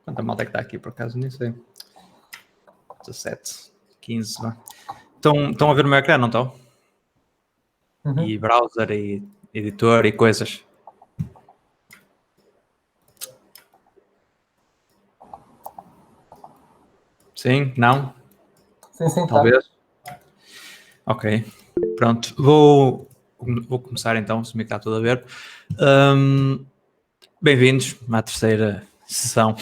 Quanta malta é que está aqui, por acaso? Nem sei. 17, 15, vá. Estão a ver o meu ecrã, não estão? Uhum. E browser, e editor, e coisas. Sim? Não? Sim, Talvez? Ok. Pronto. Vou começar então, se me está tudo a ver. Bem-vindos à terceira sessão.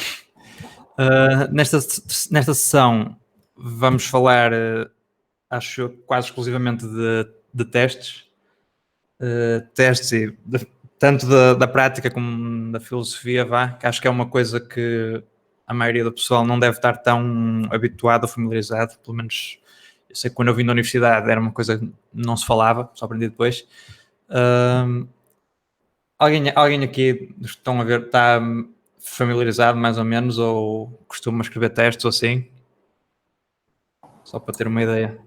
Nesta sessão vamos falar, acho, quase exclusivamente de testes. Testes tanto da prática como da filosofia, que acho que é uma coisa que a maioria do pessoal não deve estar tão habituado ou familiarizado. Pelo menos eu sei que quando eu vim da universidade era uma coisa que não se falava, só aprendi depois. Alguém aqui estão a ver, está familiarizado mais ou menos, ou costuma escrever testes ou assim? Só para ter uma ideia.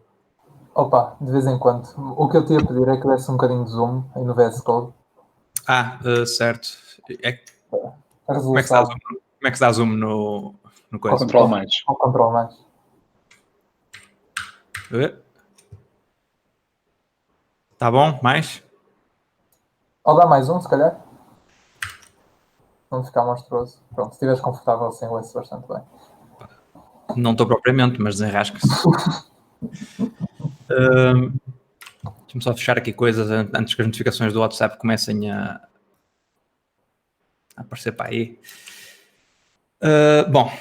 Opa, de vez em quando. O que eu te ia pedir é que desse um bocadinho de zoom aí no VS Code. Certo. A Como é que se dá resolução. zoom, como é que se dá zoom no coisa? Control mais. Com Ctrl mais. Tá bom? Mais? Ou dá mais um, se calhar. Não ficar monstruoso. Pronto, se estiveres confortável assim, vai-se bastante bem. Não estou propriamente, mas desenrasca-se. Deixa-me só fechar aqui coisas antes que as notificações do WhatsApp comecem a aparecer para aí. Bom,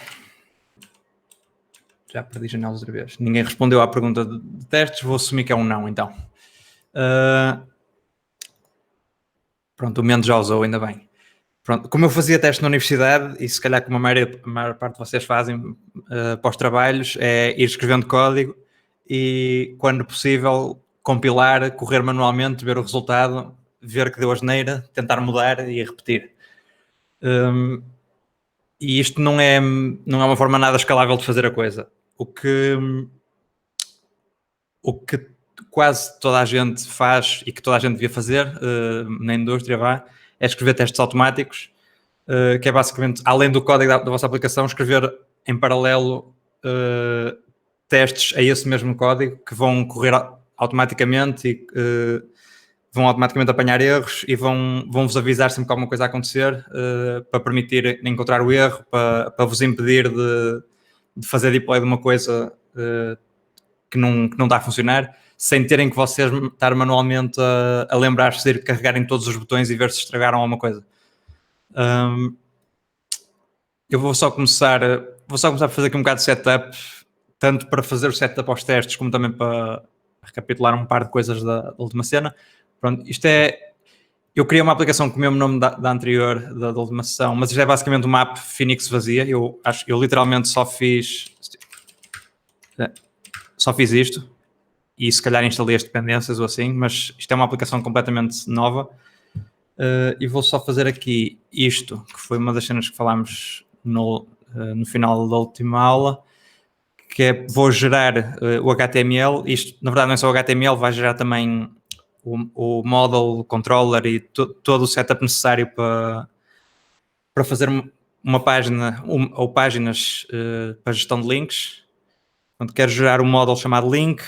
já perdi janelas outra vez. Ninguém respondeu à pergunta de testes, vou assumir que é um não, então. Pronto, o Mendes já usou, ainda bem. Pronto, como eu fazia teste na universidade, e se calhar como a maior parte de vocês fazem para os trabalhos, é ir escrevendo código e, quando possível, compilar, correr manualmente, ver o resultado, ver que deu asneira, tentar mudar e repetir. E isto não é uma forma nada escalável de fazer a coisa. O que quase toda a gente faz e que toda a gente devia fazer na indústria é escrever testes automáticos, que é basicamente, além do código da vossa aplicação, escrever em paralelo testes a esse mesmo código que vão correr automaticamente e vão automaticamente apanhar erros e vão-vos avisar sempre que alguma coisa a acontecer, para permitir encontrar o erro, para vos impedir de fazer deploy de uma coisa que não está a funcionar, sem terem que vocês estar manualmente a lembrar-se de ir carregarem todos os botões e ver se estragaram alguma coisa. Eu vou só começar a fazer aqui um bocado de setup, tanto para fazer o setup aos testes, como também para recapitular um par de coisas da última cena. Pronto, isto é... Eu criei uma aplicação com o mesmo nome da anterior, da última sessão, mas isto é basicamente uma app Phoenix vazia. Eu literalmente só fiz isto, e se calhar instalei as dependências ou assim, mas isto é uma aplicação completamente nova. E vou só fazer aqui isto, que foi uma das cenas que falámos no final da última aula, que é, vou gerar o HTML. Isto, na verdade, não é só o HTML, vai gerar também o model, controller e todo o setup necessário para fazer uma página ou páginas para gestão de links. Portanto, quero gerar um model chamado link,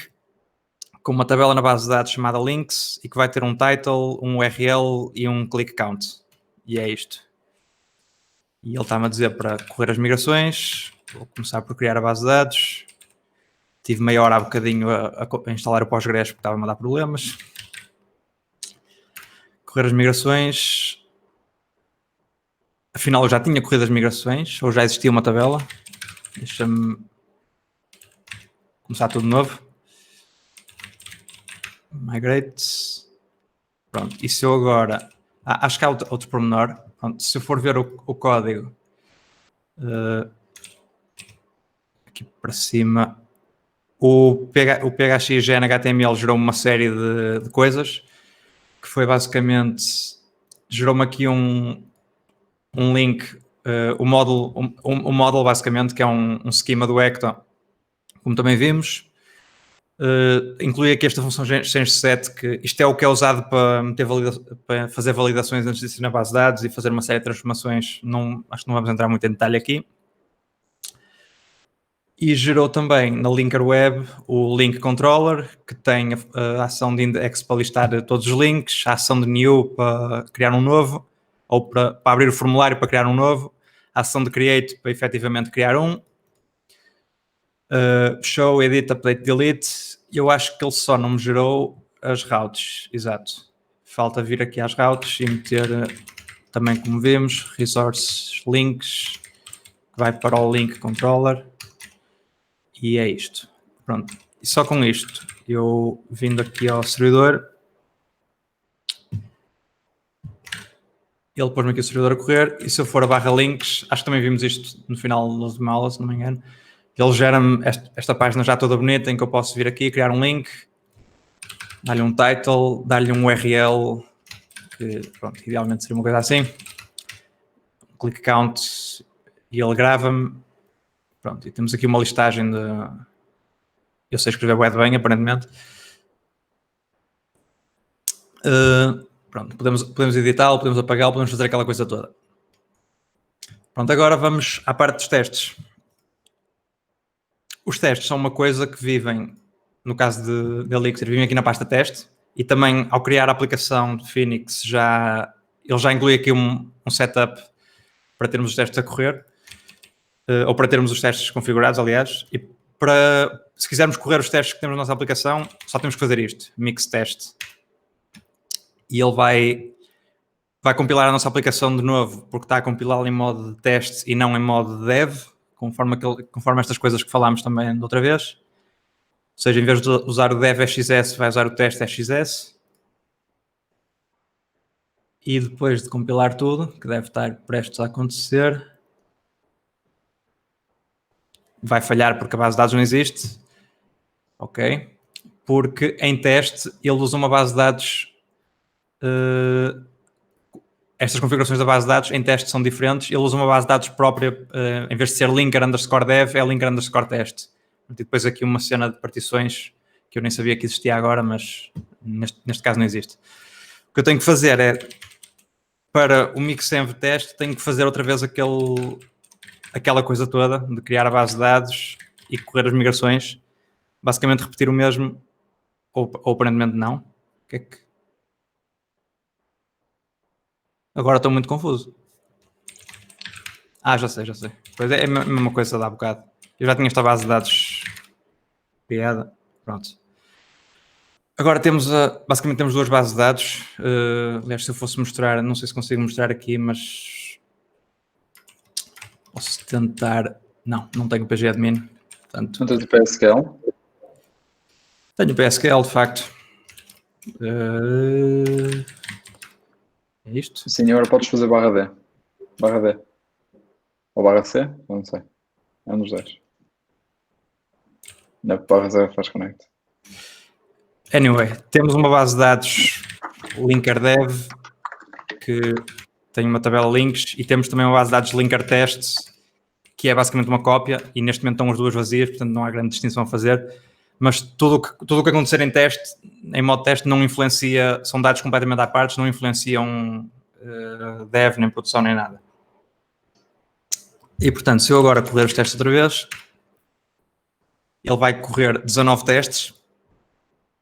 com uma tabela na base de dados chamada links e que vai ter um title, um URL e um click count. E é isto. E ele está-me a dizer para correr as migrações. Vou começar por criar a base de dados. Tive meia hora há bocadinho a instalar o Postgres porque estava a dar problemas. Correr as migrações. Afinal, eu já tinha corrido as migrações, ou já existia uma tabela. Deixa-me começar tudo de novo. Migrate. Pronto, e se eu agora... acho que há outro pormenor. Pronto, se eu for ver o código aqui para cima, o PHXGN HTML gerou uma série de coisas, que foi basicamente... Gerou-me aqui um link, o model basicamente, que é um schema do Ecto, como também vimos. Inclui aqui esta função change set, que isto é o que é usado para fazer validações antes de inserir na base de dados e fazer uma série de transformações. Acho que não vamos entrar muito em detalhe aqui. E gerou também na linker web o link controller, que tem a ação de index para listar todos os links, a ação de new para criar um novo, ou para abrir o formulário para criar um novo, a ação de create para efetivamente criar um, show, edit, update, delete. Eu acho que ele só não me gerou as routes, exato. Falta vir aqui às routes e meter também, como vimos, resources, links, que vai para o link controller. E é isto. Pronto. E só com isto, eu vindo aqui ao servidor, ele pôs-me aqui o servidor a correr, e se eu for a barra links, acho que também vimos isto no final da última aula, se não me engano, ele gera-me esta página já toda bonita, em que eu posso vir aqui, criar um link, dar-lhe um title, dar-lhe um URL, que pronto, idealmente seria uma coisa assim, click count, e ele grava-me. Pronto, e temos aqui uma listagem de... Eu sei escrever web bem, aparentemente. Pronto, podemos editá-lo, podemos apagá-lo, podemos fazer aquela coisa toda. Pronto, agora vamos à parte dos testes. Os testes são uma coisa que vivem, no caso de Elixir, vivem aqui na pasta teste, e também ao criar a aplicação de Phoenix, ele já inclui aqui um setup para termos os testes a correr, ou para termos os testes configurados, aliás, e se quisermos correr os testes que temos na nossa aplicação, só temos que fazer isto, mix test. E ele vai compilar a nossa aplicação de novo, porque está a compilá-la em modo de teste e não em modo de dev, conforme estas coisas que falámos também da outra vez. Ou seja, em vez de usar o dev XS, vai usar o teste XS. E depois de compilar tudo, que deve estar prestes a acontecer, vai falhar porque a base de dados não existe. Ok? Porque em teste ele usa uma base de dados... estas configurações da base de dados em teste são diferentes. Ele usa uma base de dados própria, em vez de ser linker underscore dev, é linker underscore test. E depois aqui uma cena de partições que eu nem sabia que existia agora, mas neste caso não existe. O que eu tenho que fazer é, para o mixenv teste, tenho que fazer outra vez aquela coisa toda de criar a base de dados e correr as migrações. Basicamente repetir o mesmo, ou aparentemente não. O que é que... Agora estou muito confuso. Já sei. Pois é a mesma coisa da há bocado. Eu já tinha esta base de dados criada. Pronto. Agora basicamente temos duas bases de dados. Aliás, se eu fosse mostrar, não sei se consigo mostrar aqui, mas posso tentar. Não tenho PGAdmin. Portanto, Não tens o PSQL? tenho PSQL, de facto. É isto? Sim, agora podes fazer barra D. Barra D. Ou barra C? Eu não sei. É um dos dois. Na barra C faz connect. Anyway, temos uma base de dados linkerdev que tem uma tabela links, e temos também uma base de dados linkertests, que é basicamente uma cópia, e neste momento estão as duas vazias, portanto não há grande distinção a fazer, mas tudo o que acontecer em teste, em modo teste, não influencia, são dados completamente à parte, não influenciam dev, nem produção, nem nada. E portanto, se eu agora correr os testes outra vez, ele vai correr 19 testes.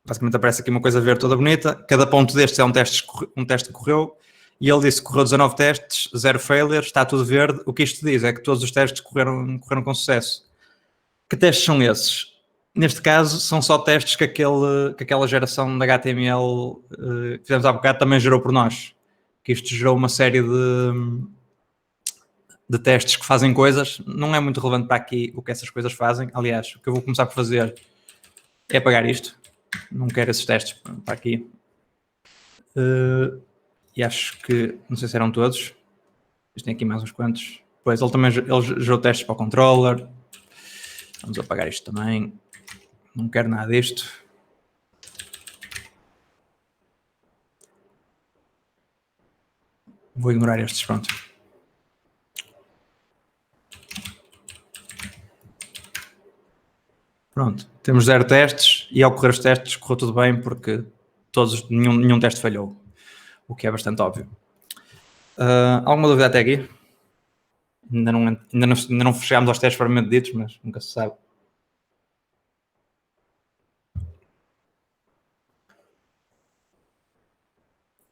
Basicamente aparece aqui uma coisa verde toda bonita. Cada ponto destes é um teste que correu. E ele disse que correu 19 testes, 0 failures, está tudo verde. O que isto diz é que todos os testes correram com sucesso. Que testes são esses? Neste caso, são só testes que aquela geração de HTML que fizemos há bocado também gerou por nós. Que isto gerou uma série de testes que fazem coisas. Não é muito relevante para aqui o que essas coisas fazem. Aliás, o que eu vou começar por fazer é apagar isto. Não quero esses testes para aqui. E acho que, não sei se eram todos. Tem aqui mais uns quantos. Pois, ele gerou testes para o controller. Vamos apagar isto também. Não quero nada disto. Vou ignorar estes, pronto. Pronto, temos 0 testes e ao correr os testes correu tudo bem porque nenhum teste falhou, o que é bastante óbvio. Alguma dúvida até aqui? Ainda não chegámos aos testes propriamente ditos, mas nunca se sabe.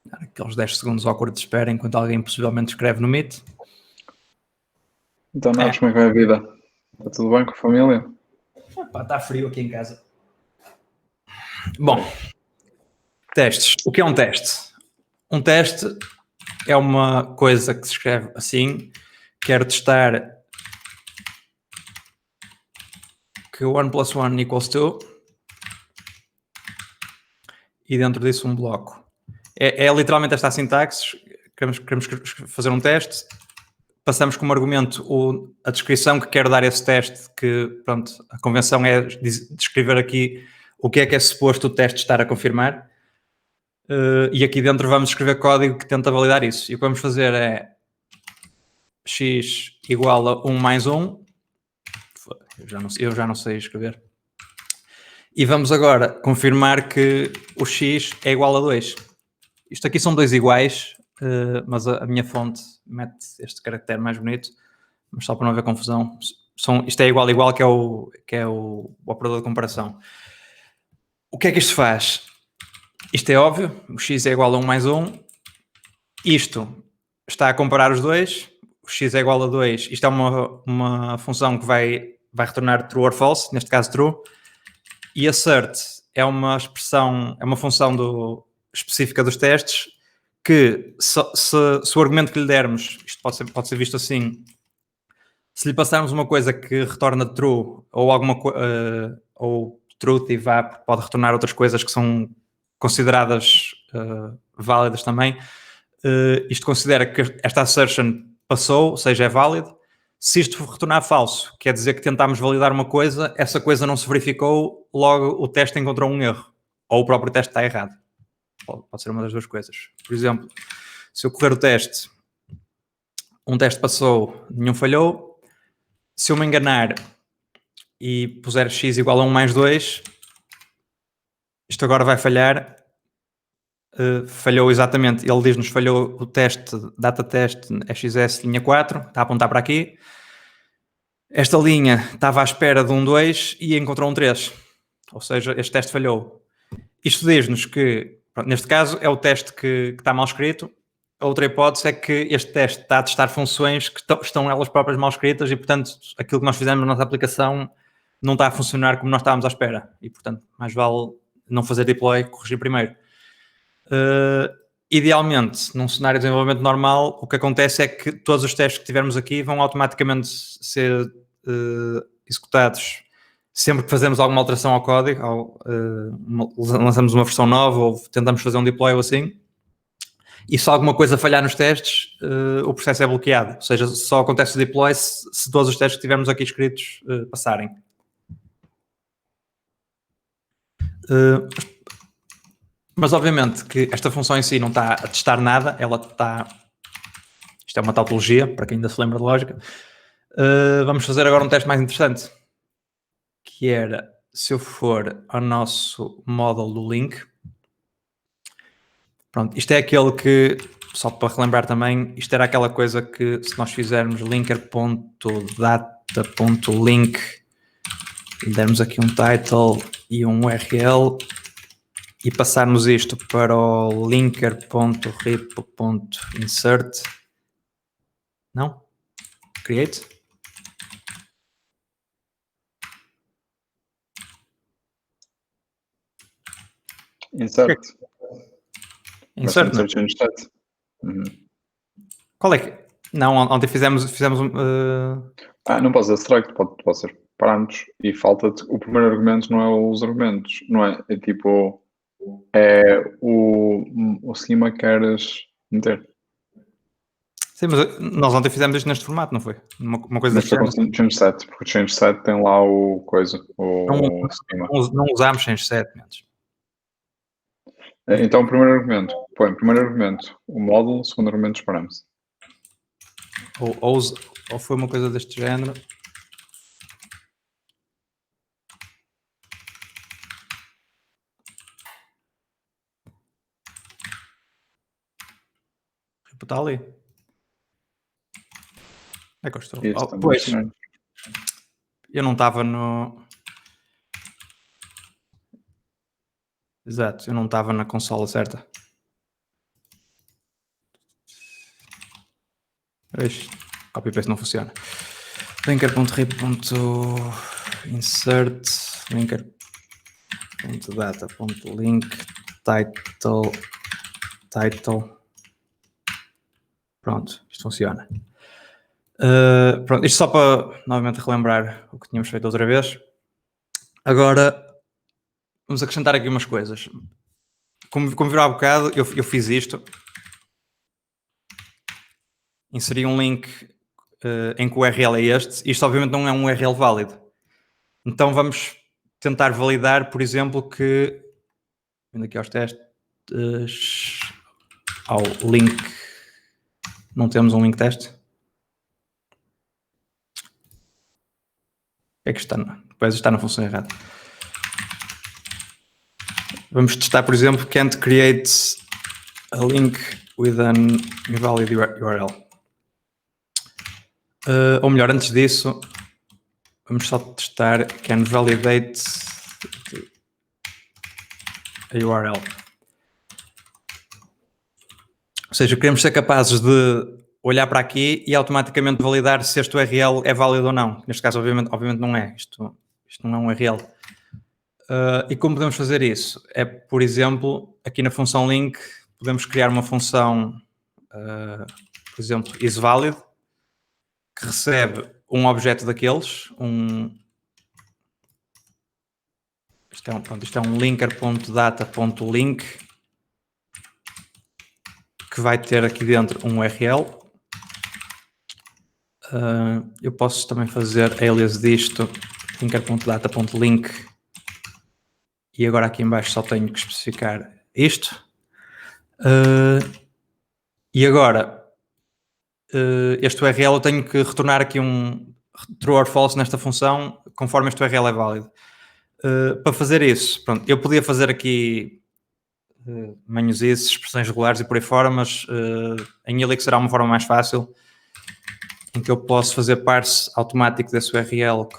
Dar aqueles 10 segundos ao acordo de espera enquanto alguém possivelmente escreve no Meet. Então, Natos, como é que vai a vida? Está tudo bem com a família? Está frio aqui em casa. Bom, testes. O que é um teste? Um teste é uma coisa que se escreve assim. Quero testar que 1 + 1 = 2 e dentro disso um bloco. É literalmente esta a sintaxe. Queremos fazer um teste, passamos como argumento a descrição que quero dar a esse teste, que pronto, a convenção é descrever aqui o que é suposto o teste estar a confirmar, e aqui dentro vamos escrever código que tenta validar isso. E o que vamos fazer é x igual a 1 mais 1, eu já não sei escrever, e vamos agora confirmar que o x é igual a 2. Isto aqui são 2 iguais, mas a minha fonte mete este caractere mais bonito, mas só para não haver confusão, isto é igual, que é o operador de comparação. O que é que isto faz? Isto é óbvio, o x é igual a 1 mais 1, isto está a comparar os dois, o x é igual a 2, isto é uma função que vai retornar true or false, neste caso true, e assert é uma expressão, é uma função específica dos testes, que se o argumento que lhe dermos, isto pode ser visto assim, se lhe passarmos uma coisa que retorna true ou ou truth e pode retornar outras coisas que são consideradas válidas também, isto considera que esta assertion passou, ou seja, é válido. Se isto retornar falso, quer dizer que tentámos validar uma coisa, essa coisa não se verificou, logo o teste encontrou um erro, ou o próprio teste está errado. Pode ser uma das duas coisas. Por exemplo, se eu correr o teste, um teste passou, nenhum falhou. Se eu me enganar e puser x igual a 1 mais 2, isto agora vai falhar. Falhou exatamente, ele diz-nos falhou o teste, data teste XS linha 4, está a apontar para aqui. Esta linha estava à espera de um 2 e encontrou um 3, ou seja, este teste falhou. Isto diz-nos que, pronto, neste caso, é o teste que está mal escrito. A outra hipótese é que este teste está a testar funções que estão elas próprias mal escritas e, portanto, aquilo que nós fizemos na nossa aplicação não está a funcionar como nós estávamos à espera. E, portanto, mais vale não fazer deploy, corrigir primeiro. Idealmente, num cenário de desenvolvimento normal, o que acontece é que todos os testes que tivermos aqui vão automaticamente ser executados sempre que fazemos alguma alteração ao código, lançamos uma versão nova ou tentamos fazer um deploy ou assim, e se alguma coisa falhar nos testes, o processo é bloqueado, ou seja, só acontece o deploy se todos os testes que tivermos aqui escritos passarem. Mas obviamente que esta função em si não está a testar nada, ela está... Isto é uma tautologia, para quem ainda se lembra de lógica. Vamos fazer agora um teste mais interessante, que era, se eu for ao nosso model do link, pronto, isto é aquele que, só para relembrar também, isto era aquela coisa que se nós fizermos linker.data.link e dermos aqui um title e um URL e passarmos isto para o linker.repo.insert, não? Create? Insert. Insert, não? Change state. Qual é que... Não, ontem fizemos não pode ser abstract, pode ser parâmetros e falta-te... O primeiro argumento não é os argumentos, não é? É tipo... É o schema que queres meter. Sim, mas nós ontem fizemos isto neste formato, não foi? Uma coisa Mas deste género. change set, porque o change set tem lá o schema. Não usámos change set. Então, primeiro argumento. Põe primeiro argumento o módulo, segundo argumento os parâmetros. Ou foi uma coisa deste género. está ali. É que eu estou. Pois, eu não estava no... Exato, eu não estava na consola certa. Copy-paste não funciona. Linker.rip.insert linker.data.link title. Pronto, isto funciona. Pronto, isto só para novamente relembrar o que tínhamos feito outra vez. Agora vamos acrescentar aqui umas coisas. Como viram há bocado, eu fiz isto. Inseri um link em que o URL é este. Isto obviamente não é um URL válido. Então vamos tentar validar, por exemplo, que... Vindo aqui aos testes... ao link... Não temos um link teste? É que está... Depois está na função errada. Vamos testar, por exemplo, can't create a link with an invalid URL. Ou melhor, antes disso, vamos só testar can validate a URL. Ou seja, queremos ser capazes de olhar para aqui e automaticamente validar se este URL é válido ou não. Neste caso, obviamente não é. Isto não é um URL. E como podemos fazer isso? É, por exemplo, aqui na função link, podemos criar uma função, por exemplo, isValid, que recebe um objeto daqueles, isto é um linker.data.link, que vai ter aqui dentro um URL. Eu posso também fazer alias disto, linker.data.link, e agora aqui em baixo só tenho que especificar isto. E agora, este URL eu tenho que retornar aqui um true or false nesta função, conforme este URL é válido. Para fazer isso, pronto, eu podia fazer aqui menus expressões regulares e por aí fora, mas em Elixir será uma forma mais fácil, em que eu posso fazer parse automático desse URL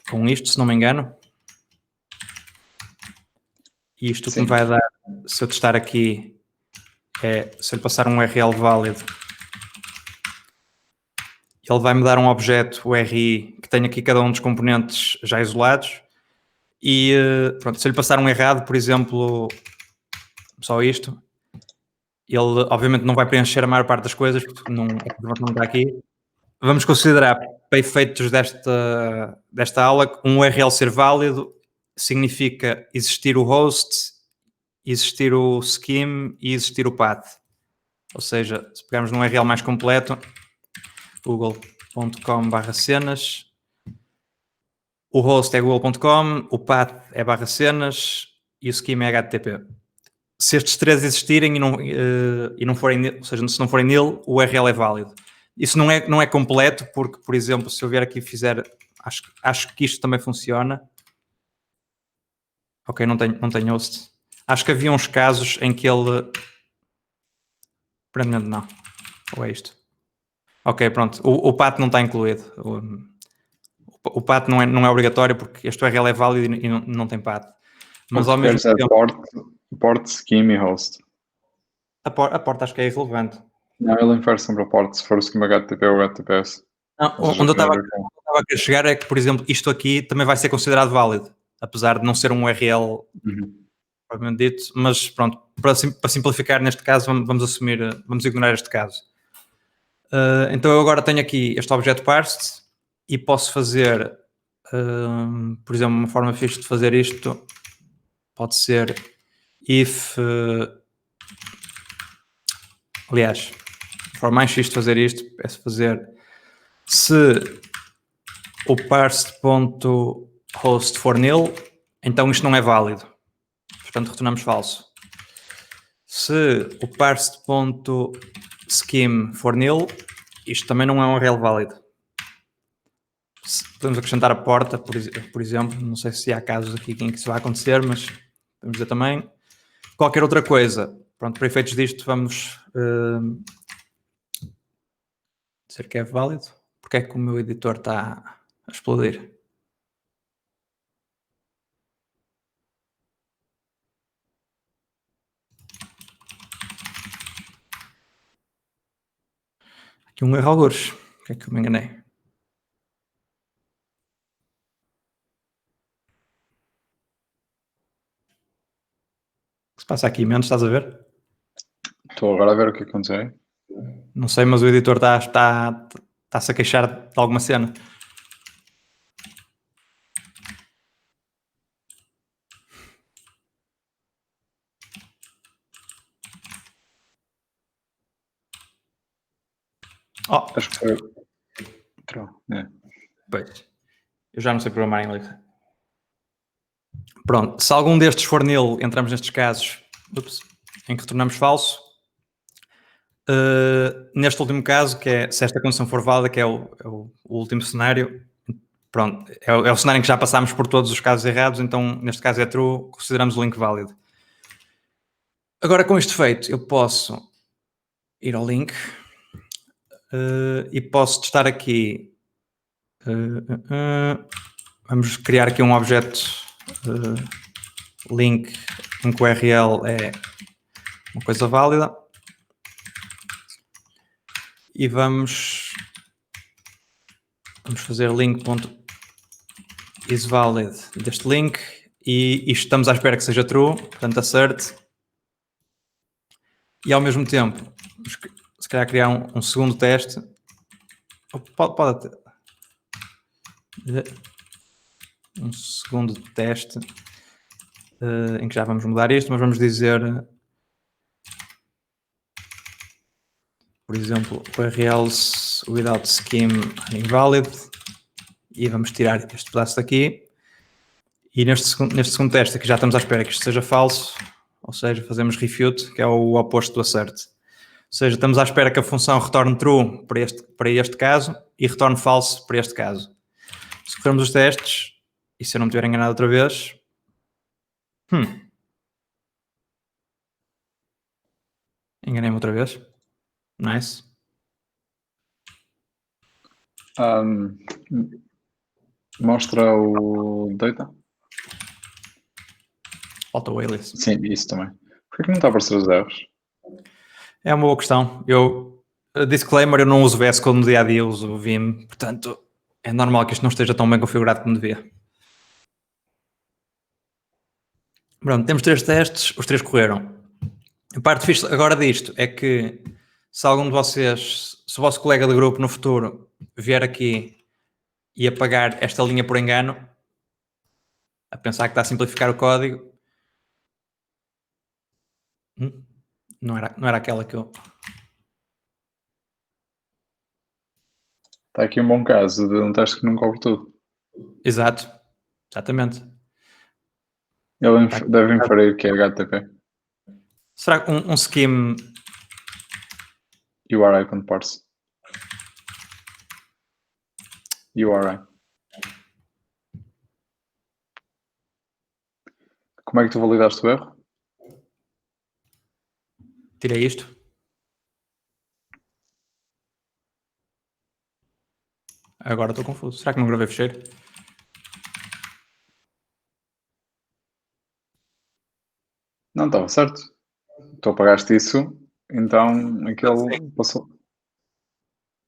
com isto, se não me engano. E isto que me vai dar, se eu testar aqui, se eu passar um URL válido, ele vai me dar um objeto URI que tem aqui cada um dos componentes já isolados. E pronto, se eu lhe passar um errado, por exemplo, só isto, ele obviamente não vai preencher a maior parte das coisas, porque a informação não está aqui. Vamos considerar, para efeitos desta aula, que um URL ser válido significa existir o host, existir o scheme e existir o path. Ou seja, se pegarmos num URL mais completo, google.com/cenas, o host é google.com, o path é /cenas e o scheme é HTTP. Se estes três existirem e não forem, ou seja, se não forem nele, o URL é válido. Isso não é completo, porque, por exemplo, se eu vier aqui e fizer, acho que isto também funciona. Ok, não tenho host. Acho que havia uns casos em que ele... Aparentemente não. Ou é isto? Ok, pronto. O path não está incluído. O path não é obrigatório, porque este URL é válido e não tem path. Mas ao mesmo tempo... Port, scheme e host. A porta acho que é irrelevante. Não, ele infere sempre a port, se for o schema HTTP ou HTTPS. Não, onde eu estava a querer chegar é que, por exemplo, isto aqui também vai ser considerado válido, apesar de não ser um URL propriamente dito, mas pronto, para simplificar neste caso, vamos ignorar este caso. Então eu agora tenho aqui este objeto parsed e posso fazer, por exemplo, uma forma fixe de fazer isto pode ser if... aliás, a forma mais fixe de fazer isto é fazer se o parsed.host for nil, então isto não é válido. Portanto, retornamos falso. Se o parsed.scheme for nil, isto também não é um URL válido. Podemos acrescentar a porta, por exemplo. Não sei se há casos aqui em que isso vai acontecer, mas podemos dizer também. Qualquer outra coisa, Pronto, para efeitos disto, vamos dizer que é válido. Porque é que o meu editor está a explodir? Aqui um erro algures. O que é que eu me enganei? O que se passa aqui, menos, estás a ver? Estou agora a ver o que aconteceu. Não sei, mas o editor está-se a queixar de alguma cena. Oh, Acho que foi. É. pois. Eu já não sei programar em Elixir. Pronto, se algum destes for nil, entramos nestes casos em que retornamos falso. Neste último caso, que é se esta condição for válida, que é o último cenário, pronto, é o cenário em que já passámos por todos os casos errados, então neste caso é true, consideramos o link válido. Agora com isto feito, eu posso ir ao link e posso testar aqui. Vamos criar aqui um objeto link em que o URL é uma coisa válida e vamos fazer link.isValid deste link e estamos à espera que seja true, portanto acerte, e ao mesmo tempo se calhar criar um segundo teste. Pode um segundo teste em que já vamos mudar isto, mas vamos dizer, por exemplo, URLs without scheme invalid, e vamos tirar este pedaço daqui. E neste segundo teste aqui já estamos à espera que isto seja falso, ou seja, fazemos refute, que é o oposto do acerte. Ou seja, estamos à espera que a função retorne true para este caso e retorne falso para este caso. Se corrermos os testes, e se eu não me tiver enganado outra vez... Enganei-me outra vez. Nice. Mostra o data. Falta o alias. Sim, isso também. Por que não está a aparecer os erros? É uma boa questão. Disclaimer, eu não uso VS Code no dia a dia, uso o Vim, portanto é normal que isto não esteja tão bem configurado como devia. Pronto, temos 3 testes, os 3 correram. A parte fixe agora disto é que se algum de vocês, se o vosso colega de grupo no futuro vier aqui e apagar esta linha por engano, a pensar que está a simplificar o código, não era aquela que eu... Está aqui um bom caso de um teste que não cobre tudo. Exato, exatamente. Ele deve inferir que é HTTP. Será que um scheme... URI.parse. URI. Como é que tu validaste o erro? Tirei isto. Agora estou confuso. Será que não gravei fecheiro? Não, estava certo. Tu apagaste isso, então aquele passou.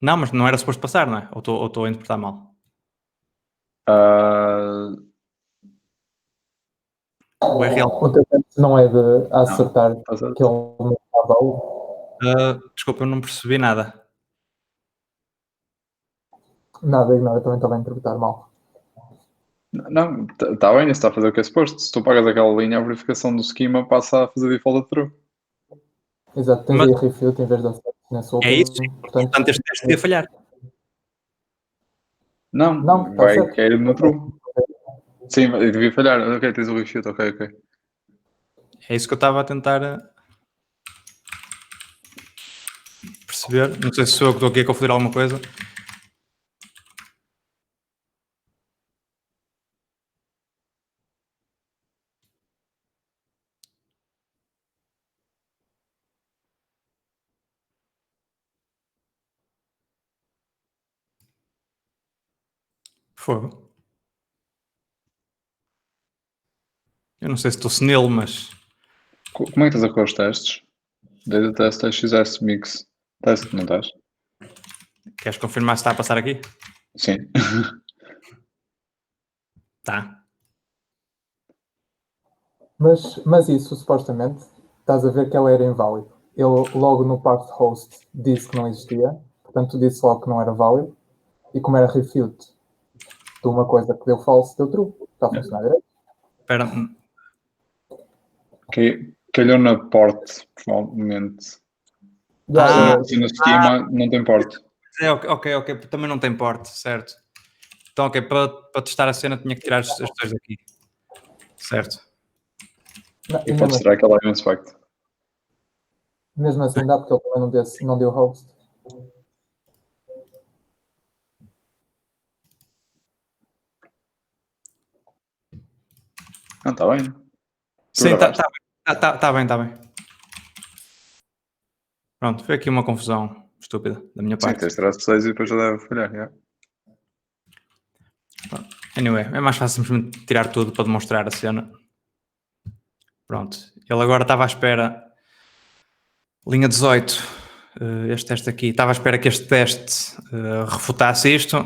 Não, mas não era suposto passar, não é? Ou estou a interpretar mal? O URL. O teu teste não é de acertar Não, tá que ele não está válido? Desculpa, eu não percebi nada. Nada, ignora, também estava a interpretar mal. Não, está bem, isso está a fazer o que é suposto. Se tu pagas aquela linha, a verificação do schema passa a fazer default true. Exato, tens aí refute em vez de acerte nesse último. É isso, portanto este teste devia falhar. Não, está vai certo. cair no true. Sim, devia falhar. Ok, tens o refute, ok. É isso que eu estava a tentar perceber. Não sei se sou eu que estou aqui a confundir alguma coisa. Fogo. Eu não sei se estou senil, mas... Como é que estás a correr os testes? Data test, XS, mix, teste, não estás? Queres confirmar se está a passar aqui? Sim. Tá. Mas isso, supostamente, estás a ver que ela era inválido. Ele logo no path host disse que não existia, portanto disse logo que não era válido, e como era refute de uma coisa que deu false, deu true. Está a funcionar direito. Espera. Calhou na porte, provavelmente. Se no esquema não tem porte. Ok. Também não tem porte, certo. Então, ok, para testar a cena tinha que tirar as dois daqui. Certo. E pode ser aquela inspect. Mesmo assim dá, porque ele também não deu host. Não, está bem. Sim, está bem. Pronto, foi aqui uma confusão estúpida da minha parte. Sim, tens de tirar 6 e depois já deve falhar. Yeah. Anyway, é mais fácil simplesmente tirar tudo para demonstrar a cena. Pronto. Ele agora estava à espera. Linha 18. Este teste aqui. Estava à espera que este teste refutasse isto.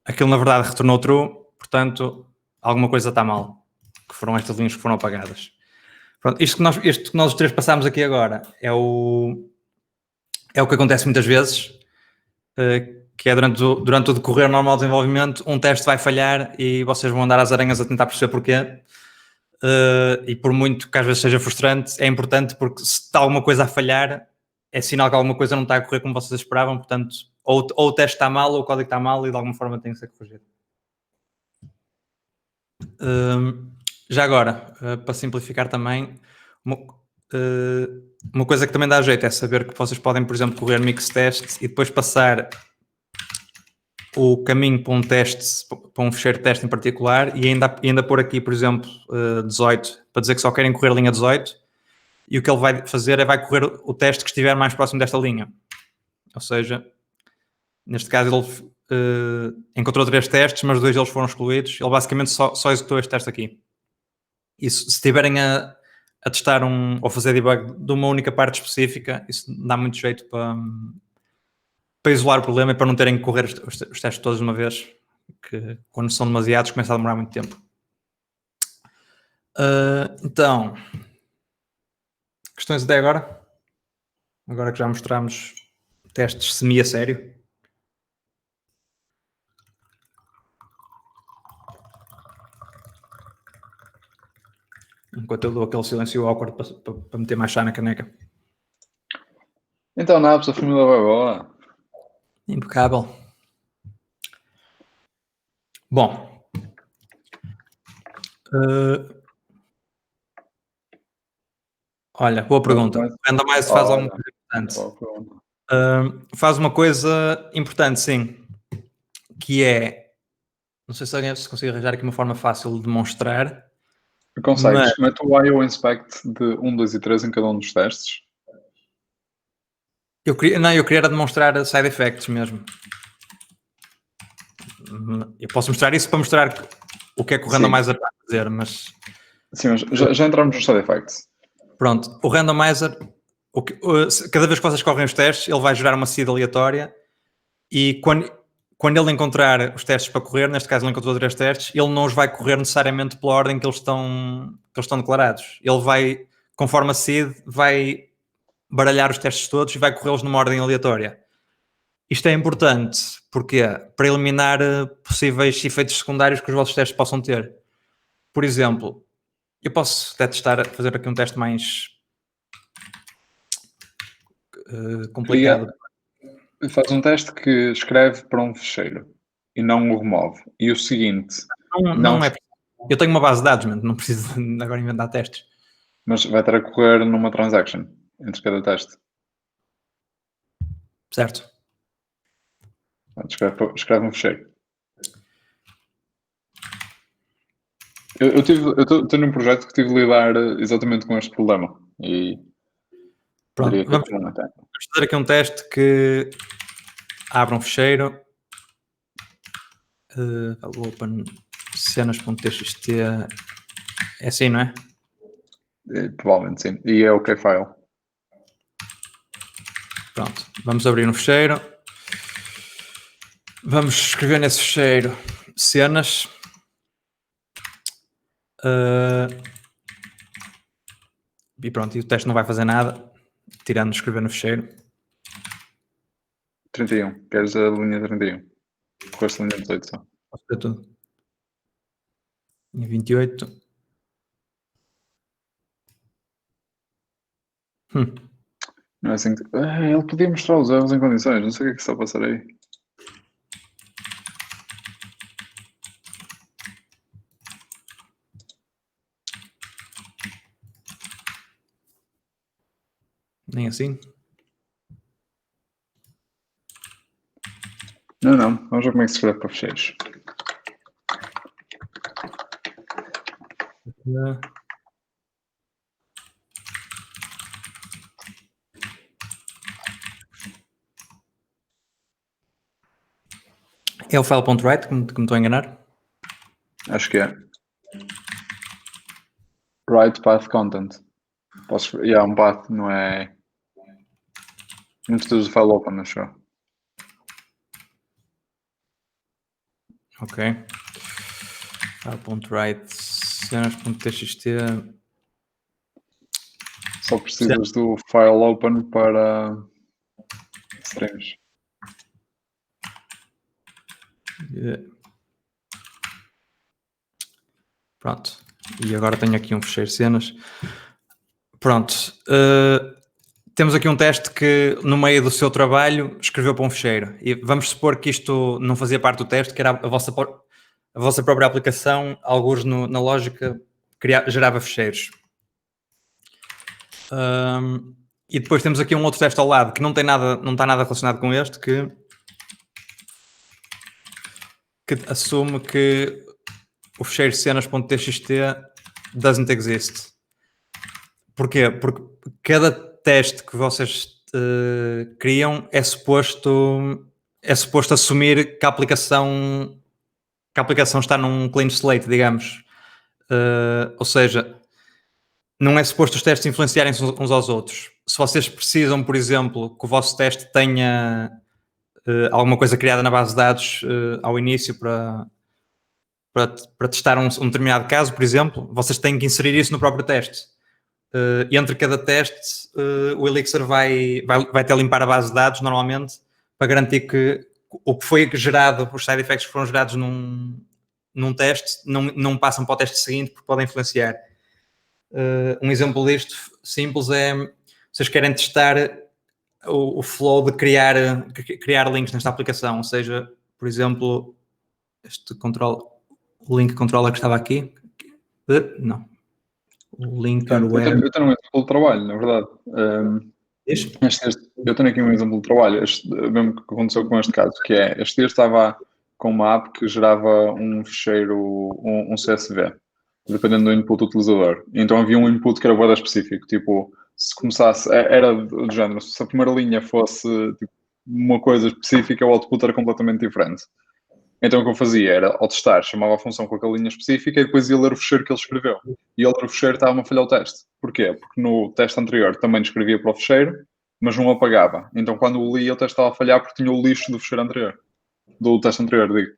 Aquilo na verdade retornou true. Portanto, alguma coisa está mal. Que foram estas linhas que foram apagadas. Pronto, isto que nós os três passámos aqui agora é o que acontece muitas vezes. Que é durante o decorrer normal do desenvolvimento, um teste vai falhar e vocês vão andar às aranhas a tentar perceber porquê. E por muito que às vezes seja frustrante, é importante porque se está alguma coisa a falhar, é sinal que alguma coisa não está a correr como vocês esperavam, portanto, ou o teste está mal ou o código está mal e de alguma forma tem que ser corrigido. Já agora, para simplificar também, uma coisa que também dá jeito é saber que vocês podem, por exemplo, correr mix test e depois passar o caminho para um teste, para um fecheiro de teste em particular e ainda pôr aqui, por exemplo, 18, para dizer que só querem correr linha 18 e o que ele vai fazer é vai correr o teste que estiver mais próximo desta linha. Ou seja, neste caso ele encontrou 3 testes, mas 2 deles foram excluídos. Ele basicamente só executou este teste aqui. E se estiverem a testar ou fazer debug de uma única parte específica, isso dá muito jeito para isolar o problema e para não terem que correr os testes todos de uma vez, que quando são demasiados começa a demorar muito tempo. Então, questões até agora? Agora que já mostramos testes semi a sério. Enquanto eu dou aquele silêncio awkward para meter mais chá na caneca. Então, Naps, a família vai boa. Impecável. Bom. Olha, boa pergunta. O Randomize faz alguma coisa importante. Faz uma coisa importante, sim. Que é... Não sei se consigo arranjar aqui uma forma fácil de demonstrar. Consegues. Mete o IO Inspect de 1, 2 e 3 em cada um dos testes. Eu queria demonstrar side effects mesmo. Eu posso mostrar isso para mostrar o que é que o randomizer está a fazer, mas... Sim, mas já entramos nos side effects. Pronto, o randomizer, cada vez que vocês correm os testes, ele vai gerar uma seed aleatória e quando ele encontrar os testes para correr, neste caso ele encontrou 3 testes, ele não os vai correr necessariamente pela ordem que eles estão declarados. Ele vai, conforme a seed, vai baralhar os testes todos e vai corrê-los numa ordem aleatória. Isto é importante porque para eliminar possíveis efeitos secundários que os vossos testes possam ter. Por exemplo, eu posso até fazer aqui um teste mais complicado. Faz um teste que escreve para um fecheiro e não o remove. E o seguinte... Não é... Eu tenho uma base de dados, não preciso agora inventar testes. Mas vai ter a correr numa transaction entre cada teste. Certo. Escreve um fecheiro. Eu tenho um projeto que tive de lidar exatamente com este problema. E pronto, vamos fazer aqui um teste que abre um fecheiro Open cenas.txt é assim, não é? Provavelmente sim. E é o Kfile. Pronto, vamos abrir um fecheiro. Vamos escrever nesse fecheiro cenas. E pronto, e o teste não vai fazer nada, tirando de escrever no fecheiro. 31. Queres a linha 31? Com esta linha 18 só. Posso ver tudo. Linha 28. Não é assim que... ele podia mostrar os erros em condições. Não sei o que é que está a passar aí. Nem assim. Não. Vamos ver como é que se escreve para fecheiros. É o file.write que me estou a enganar? Acho que é. Write path content. Posso... um path não é... Não precisas de file open, acho eu. Ok. File.write cenas.txt. Só precisas do file open para streams. Pronto. E agora tenho aqui um fecheiro de cenas. Pronto. Temos aqui um teste que no meio do seu trabalho escreveu para um fecheiro. E vamos supor que isto não fazia parte do teste, que era a vossa própria aplicação, alguns na lógica, gerava fecheiros. E depois temos aqui um outro teste ao lado que não está nada relacionado com este, que assume que o fecheiro cenas.txt doesn't exist. Porquê? Porque cada teste que vocês criam é suposto assumir que a aplicação está num clean slate, digamos. Ou seja, não é suposto os testes influenciarem-se uns aos outros. Se vocês precisam, por exemplo, que o vosso teste tenha alguma coisa criada na base de dados ao início para testar um determinado caso, por exemplo, vocês têm que inserir isso no próprio teste. E entre cada teste, o Elixir vai até limpar a base de dados, normalmente, para garantir que o que foi gerado, os side effects que foram gerados num teste, não passam para o teste seguinte, porque podem influenciar. Um exemplo disto simples é, vocês querem testar o flow de criar links nesta aplicação, ou seja, por exemplo, o link controller que estava aqui, não, o link Eu tenho um exemplo de trabalho, na verdade. Eu tenho aqui um exemplo de trabalho, mesmo que aconteceu com este caso, que é, este dia estava com uma app que gerava um fecheiro, um CSV, dependendo do input do utilizador. Então havia um input que era bastante específico, tipo, se começasse, era do género, se a primeira linha fosse tipo, uma coisa específica, o output era completamente diferente. Então o que eu fazia era, ao testar, chamava a função com aquela linha específica e depois ia ler o fecheiro que ele escreveu. E ele ler o fecheiro estava a falhar o teste. Porquê? Porque no teste anterior também escrevia para o fecheiro, mas não apagava. Então quando o lia, o teste estava a falhar porque tinha o lixo do fecheiro anterior. Do teste anterior, digo.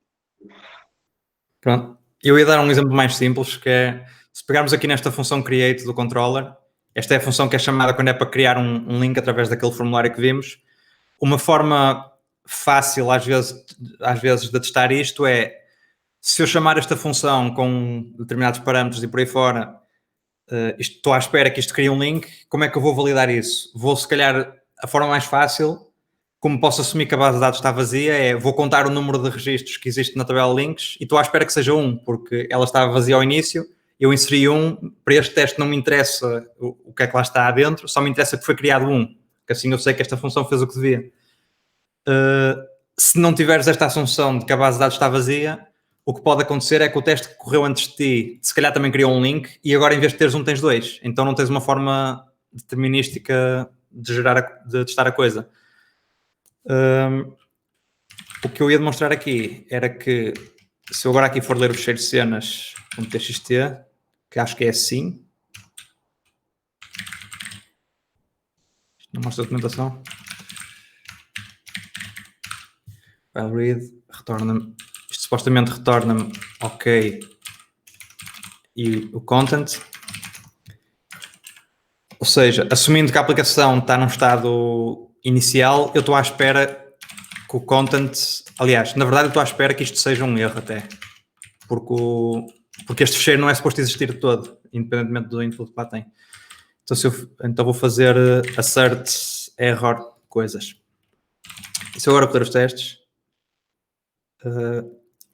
Pronto. Eu ia dar um exemplo mais simples, que é, se pegarmos aqui nesta função create do controller, esta é a função que é chamada quando é para criar um link através daquele formulário que vimos. Uma forma fácil, às vezes, de testar isto é, se eu chamar esta função com determinados parâmetros e por aí fora, estou à espera que isto crie um link, como é que eu vou validar isso? Vou, se calhar, a forma mais fácil, como posso assumir que a base de dados está vazia, é vou contar o número de registros que existe na tabela links e estou à espera que seja 1, porque ela estava vazia ao início, eu inseri 1, para este teste não me interessa o que é que lá está dentro, só me interessa que foi criado 1, que assim eu sei que esta função fez o que devia. Se não tiveres esta assunção de que a base de dados está vazia, o que pode acontecer é que o teste que correu antes de ti, se calhar também criou um link e agora em vez de teres um, tens dois. Então não tens uma forma determinística de testar a coisa. O que eu ia demonstrar aqui era que se eu agora aqui for ler o fecheiro cenas.txt, que acho que é assim, isto não mostra a documentação, file read, retorna-me, isto supostamente retorna-me ok e o content, ou seja, assumindo que a aplicação está num estado inicial, eu estou à espera que o content, aliás, na verdade eu estou à espera que isto seja um erro até, porque este fecheiro não é suposto existir todo, independentemente do input que lá tem. Então vou fazer assert error coisas. Se eu agora correr os testes,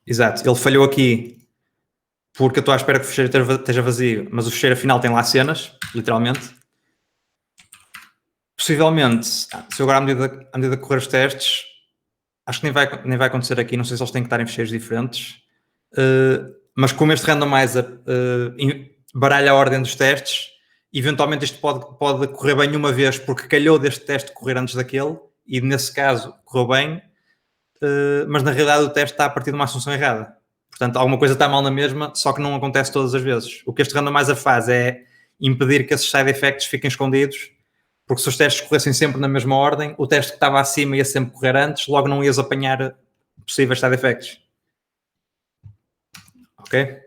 exato, ele falhou aqui porque eu estou à espera que o fecheiro esteja vazio, mas o fecheiro afinal tem lá cenas, literalmente. Possivelmente, se eu agora à medida que correr os testes, acho que nem vai acontecer aqui, não sei se eles têm que estar em fecheiros diferentes, mas como este randomizer baralha a ordem dos testes, eventualmente isto pode correr bem uma vez porque calhou deste teste correr antes daquele, e nesse caso correu bem, mas na realidade o teste está a partir de uma assunção errada. Portanto, alguma coisa está mal na mesma, só que não acontece todas as vezes. O que este randomizer faz é impedir que esses side effects fiquem escondidos, porque se os testes corressem sempre na mesma ordem, o teste que estava acima ia sempre correr antes, logo não ias apanhar possíveis side effects. Ok?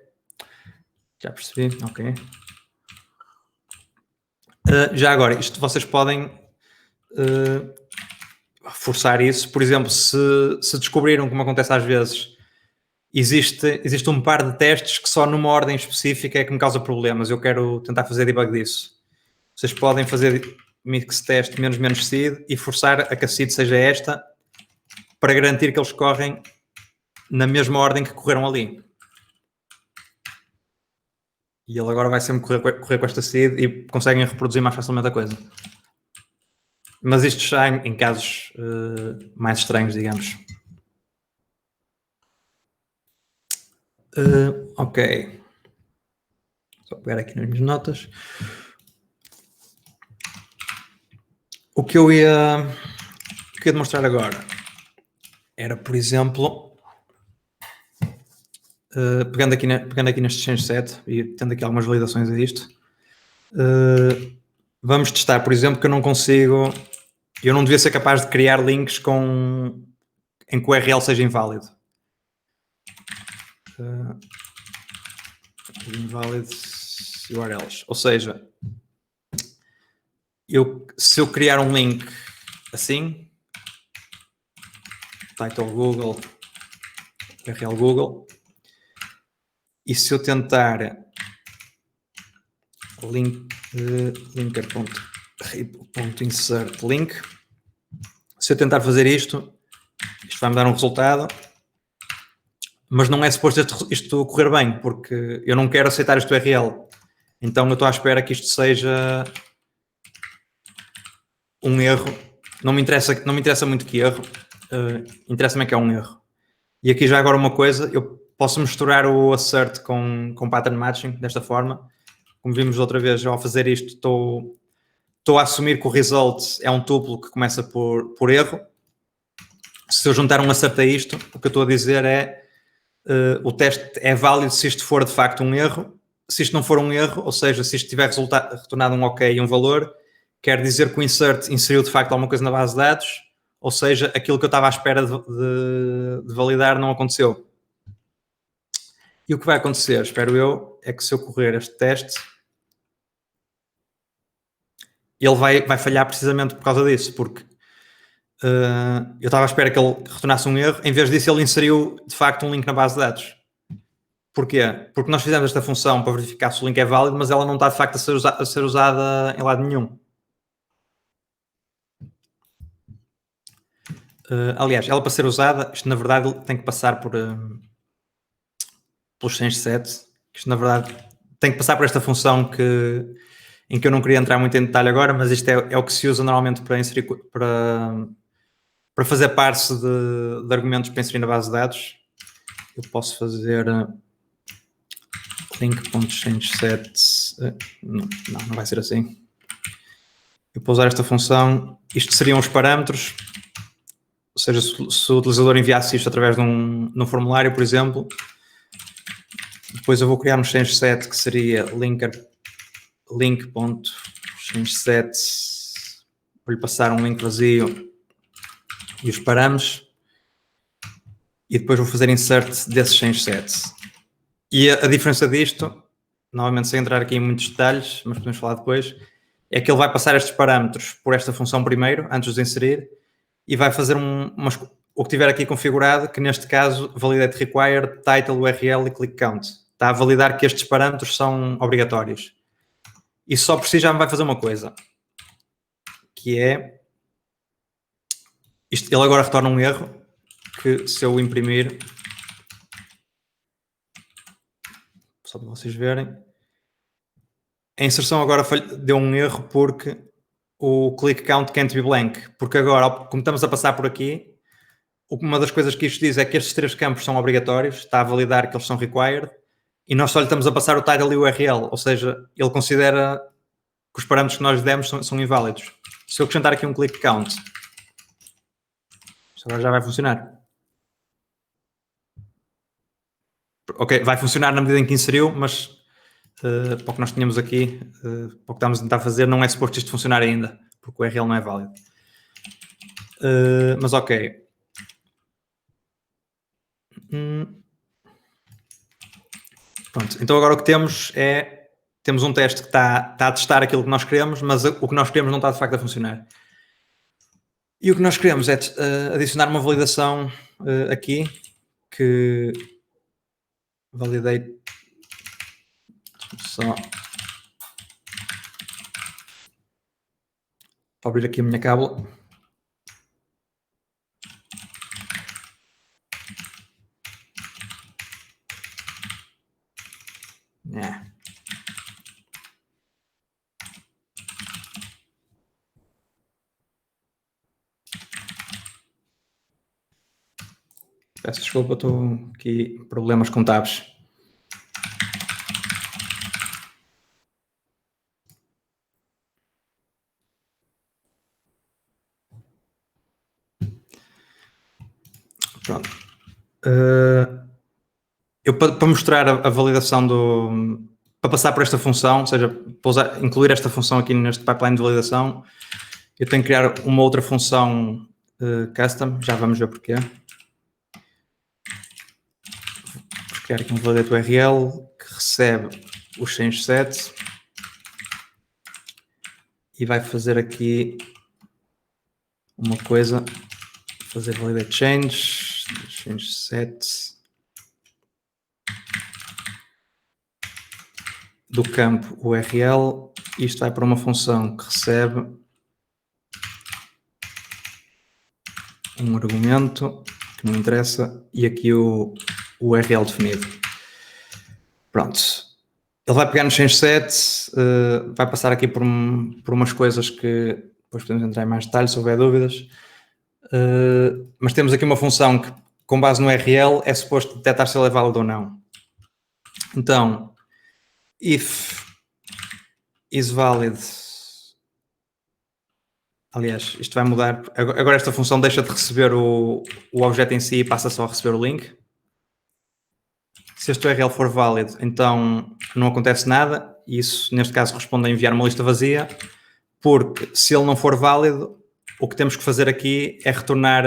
Já percebi, ok. Já agora, isto vocês podem forçar isso. Por exemplo, se descobriram, como acontece às vezes, existe um par de testes que só numa ordem específica é que me causa problemas. Eu quero tentar fazer debug disso. Vocês podem fazer mix test menos seed e forçar a que a seed seja esta para garantir que eles correm na mesma ordem que correram ali. E ele agora vai sempre correr com esta seed e conseguem reproduzir mais facilmente a coisa. Mas isto já em casos mais estranhos, digamos. Ok. Só pegar aqui nas minhas notas. O que eu ia demonstrar agora era, por exemplo, pegando aqui neste change set e tendo aqui algumas validações a isto, vamos testar, por exemplo, que eu não devia ser capaz de criar links em que o URL seja inválido. Invalid URLs. Ou seja, se eu criar um link assim, title Google, URL Google, e se eu tentar linker.insert link, se eu tentar fazer isto vai-me dar um resultado, mas não é suposto isto correr bem, porque eu não quero aceitar este URL. Então eu estou à espera que isto seja um erro. Não me interessa muito que erro, interessa-me que é um erro. E aqui já agora uma coisa, eu posso misturar o assert com pattern matching desta forma. Como vimos outra vez, ao fazer isto, estou a assumir que o result é um tuplo que começa por erro. Se eu juntar um assert a isto, o que eu estou a dizer é o teste é válido se isto for de facto um erro. Se isto não for um erro, ou seja, se isto tiver retornado um ok e um valor, quer dizer que o insert inseriu de facto alguma coisa na base de dados, ou seja, aquilo que eu estava à espera de validar não aconteceu. E o que vai acontecer, espero eu, é que se eu correr este teste, ele vai falhar precisamente por causa disso, porque eu estava à espera que ele retornasse um erro, em vez disso ele inseriu de facto um link na base de dados. Porquê? Porque nós fizemos esta função para verificar se o link é válido, mas ela não está de facto a ser usada em lado nenhum. Aliás, ela para ser usada, isto na verdade tem que passar pelos change set, isto na verdade tem que passar por esta função em que eu não queria entrar muito em detalhe agora, mas isto é o que se usa normalmente para inserir, para fazer parse de argumentos para inserir na base de dados. Eu posso fazer link.changeset, não vai ser assim. Eu vou usar esta função, isto seriam os parâmetros, ou seja, se o utilizador enviasse isto através de um formulário, por exemplo, Depois eu vou criar um change set que seria link.changeset, vou-lhe passar um link vazio e os paramos, e depois vou fazer insert desses change sets. E a diferença disto, novamente sem entrar aqui em muitos detalhes, mas podemos falar depois, é que ele vai passar estes parâmetros por esta função primeiro, antes de os inserir, e vai fazer o que tiver aqui configurado, que neste caso validate required, title, URL e click count. Está a validar que estes parâmetros são obrigatórios. E só por si já me vai fazer uma coisa, que é, ele agora retorna um erro, que se eu imprimir, só para vocês verem, a inserção agora deu um erro porque o click count can't be blank, porque agora, como estamos a passar por aqui, uma das coisas que isto diz é que estes 3 campos são obrigatórios, está a validar que eles são required, e nós só lhe estamos a passar o title e o URL, ou seja, ele considera que os parâmetros que nós lhe demos são inválidos. Se eu acrescentar aqui um click count, isto agora já vai funcionar. Ok, vai funcionar na medida em que inseriu, mas para o que nós tínhamos aqui, para o que estamos a tentar fazer, não é suposto isto funcionar ainda, porque o URL não é válido. Mas ok. Pronto, então agora o que temos temos um teste que está a testar aquilo que nós queremos, mas o que nós queremos não está de facto a funcionar. E o que nós queremos é adicionar uma validação aqui, que validate só para abrir aqui a minha cábula. Peço desculpa, estou aqui problemas com tabs. Pronto. Eu, para mostrar a validação para passar por esta função, ou seja, para incluir esta função aqui neste pipeline de validação, eu tenho que criar uma outra função custom, já vamos ver porquê. Vou criar aqui um validate URL que recebe o change set e vai fazer aqui uma coisa, fazer validate change set do campo URL, isto vai para uma função que recebe um argumento que não interessa e aqui o URL definido. Pronto. Ele vai pegar no change set, vai passar aqui por umas coisas que depois podemos entrar em mais detalhes se houver dúvidas. Mas temos aqui uma função que, com base no URL, é suposto detectar se ele é válido ou não. Então, if is valid, aliás, isto vai mudar, agora esta função deixa de receber o objeto em si e passa só a receber o link. Se este URL for válido, então não acontece nada, e isso neste caso responde a enviar uma lista vazia, porque se ele não for válido, o que temos que fazer aqui é retornar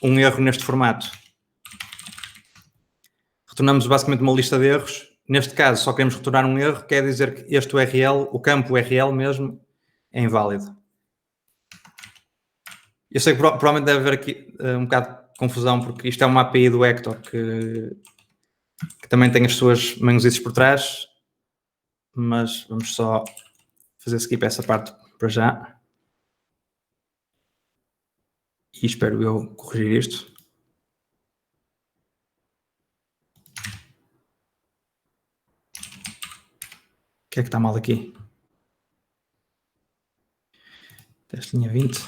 um erro neste formato. Retornamos basicamente uma lista de erros. Neste caso, só queremos retornar um erro, quer dizer que este URL, o campo URL mesmo, é inválido. Eu sei que provavelmente deve haver aqui um bocado de confusão, porque isto é uma API do Hector que também tem as suas manhosices por trás, mas vamos só fazer skip essa parte para já. E espero eu corrigir isto. O que é que está mal aqui? Teste linha 20.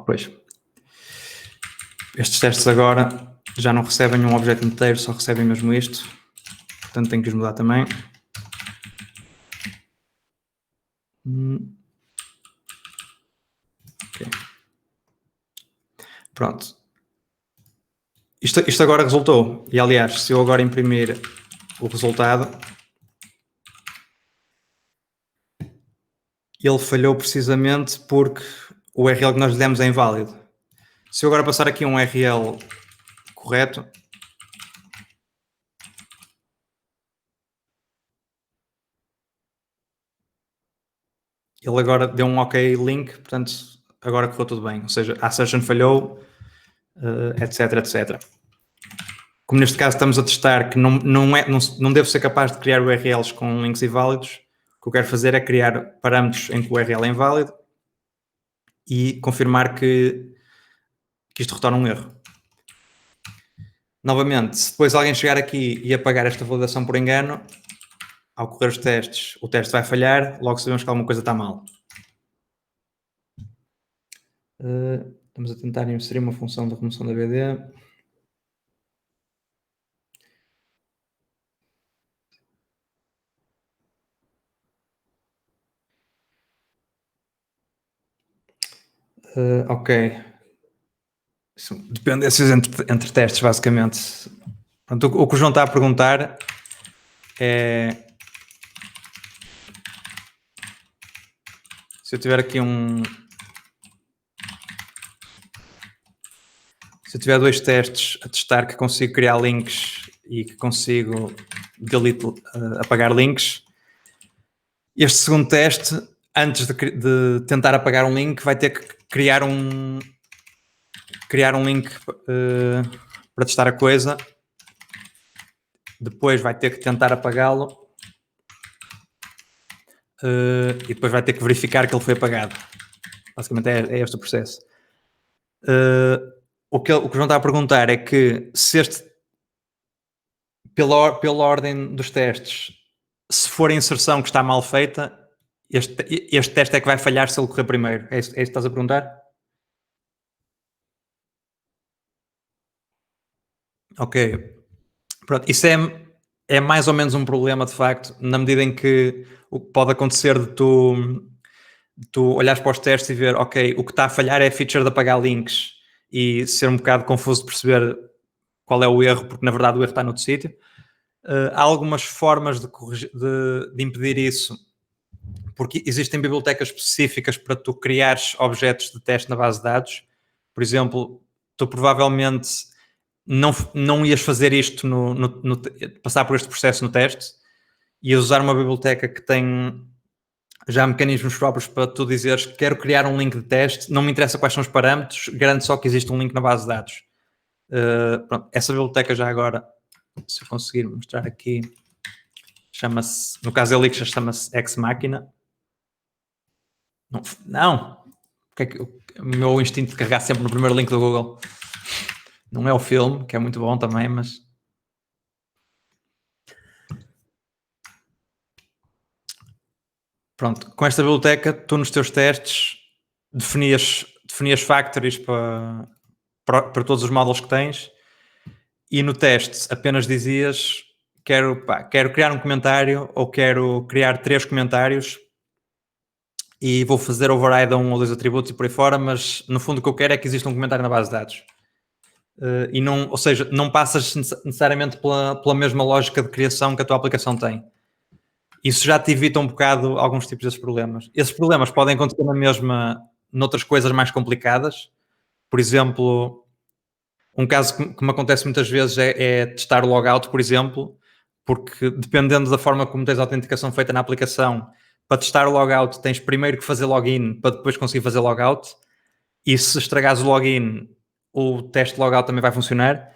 Pois. Estes testes agora já não recebem um objeto inteiro, só recebem mesmo isto. Portanto, tenho que os mudar também. Okay. Pronto. Isto agora resultou. E aliás, se eu agora imprimir o resultado, ele falhou precisamente porque o URL que nós lhe demos é inválido. Se eu agora passar aqui um URL correto, ele agora deu um OK link, portanto, agora correu tudo bem. Ou seja, a session falhou, etc, etc. Como neste caso estamos a testar que não devo ser capaz de criar URLs com links inválidos, o que eu quero fazer é criar parâmetros em que o URL é inválido e confirmar que isto retorna um erro. Novamente, se depois alguém chegar aqui e apagar esta validação por engano, ao correr os testes, o teste vai falhar, logo sabemos que alguma coisa está mal. Estamos a tentar inserir uma função de remoção da BD. Ok. Dependências entre testes, basicamente. Pronto, o que o João está a perguntar é... Se eu tiver aqui Se eu tiver 2 testes a testar que consigo criar links e que consigo apagar links, este segundo teste, antes de tentar apagar um link, vai ter que criar um link para testar a coisa. Depois vai ter que tentar apagá-lo. E depois vai ter que verificar que ele foi apagado. Basicamente é este o processo. O que o João está a perguntar é que se pela ordem dos testes, se for a inserção que está mal feita, este teste é que vai falhar se ele correr primeiro. É isso que estás a perguntar? Ok. Pronto, isso é mais ou menos um problema, de facto, na medida em que o que pode acontecer de tu olhares para os testes e ver, ok, o que está a falhar é a feature de apagar links e ser um bocado confuso de perceber qual é o erro, porque na verdade o erro está noutro sítio. Há algumas formas de impedir isso, porque existem bibliotecas específicas para tu criares objetos de teste na base de dados. Por exemplo, tu provavelmente não ias fazer isto, passar por este processo no teste, ias usar uma biblioteca que tem já mecanismos próprios para tu dizeres que quero criar um link de teste, não me interessa quais são os parâmetros, garanto só que existe um link na base de dados. Pronto, essa biblioteca já agora, se eu conseguir mostrar aqui, chama-se, no caso Elixir, chama-se Ex Machina. Não. O meu instinto de carregar sempre no primeiro link do Google. Não é o filme, que é muito bom também, mas... Pronto, com esta biblioteca, tu nos teus testes definias factories para todos os módulos que tens e no teste apenas dizias quero criar um comentário ou quero criar 3 comentários e vou fazer override a 1 ou 2 atributos e por aí fora, mas no fundo o que eu quero é que exista um comentário na base de dados. E não, ou seja, não passas necessariamente pela mesma lógica de criação que a tua aplicação tem. Isso já te evita um bocado alguns tipos desses problemas. Esses problemas podem acontecer na mesma noutras coisas mais complicadas. Por exemplo, um caso que me acontece muitas vezes é testar o logout, por exemplo, porque dependendo da forma como tens a autenticação feita na aplicação, para testar o logout tens primeiro que fazer login para depois conseguir fazer logout. E se estragares o login, o teste de logout também vai funcionar.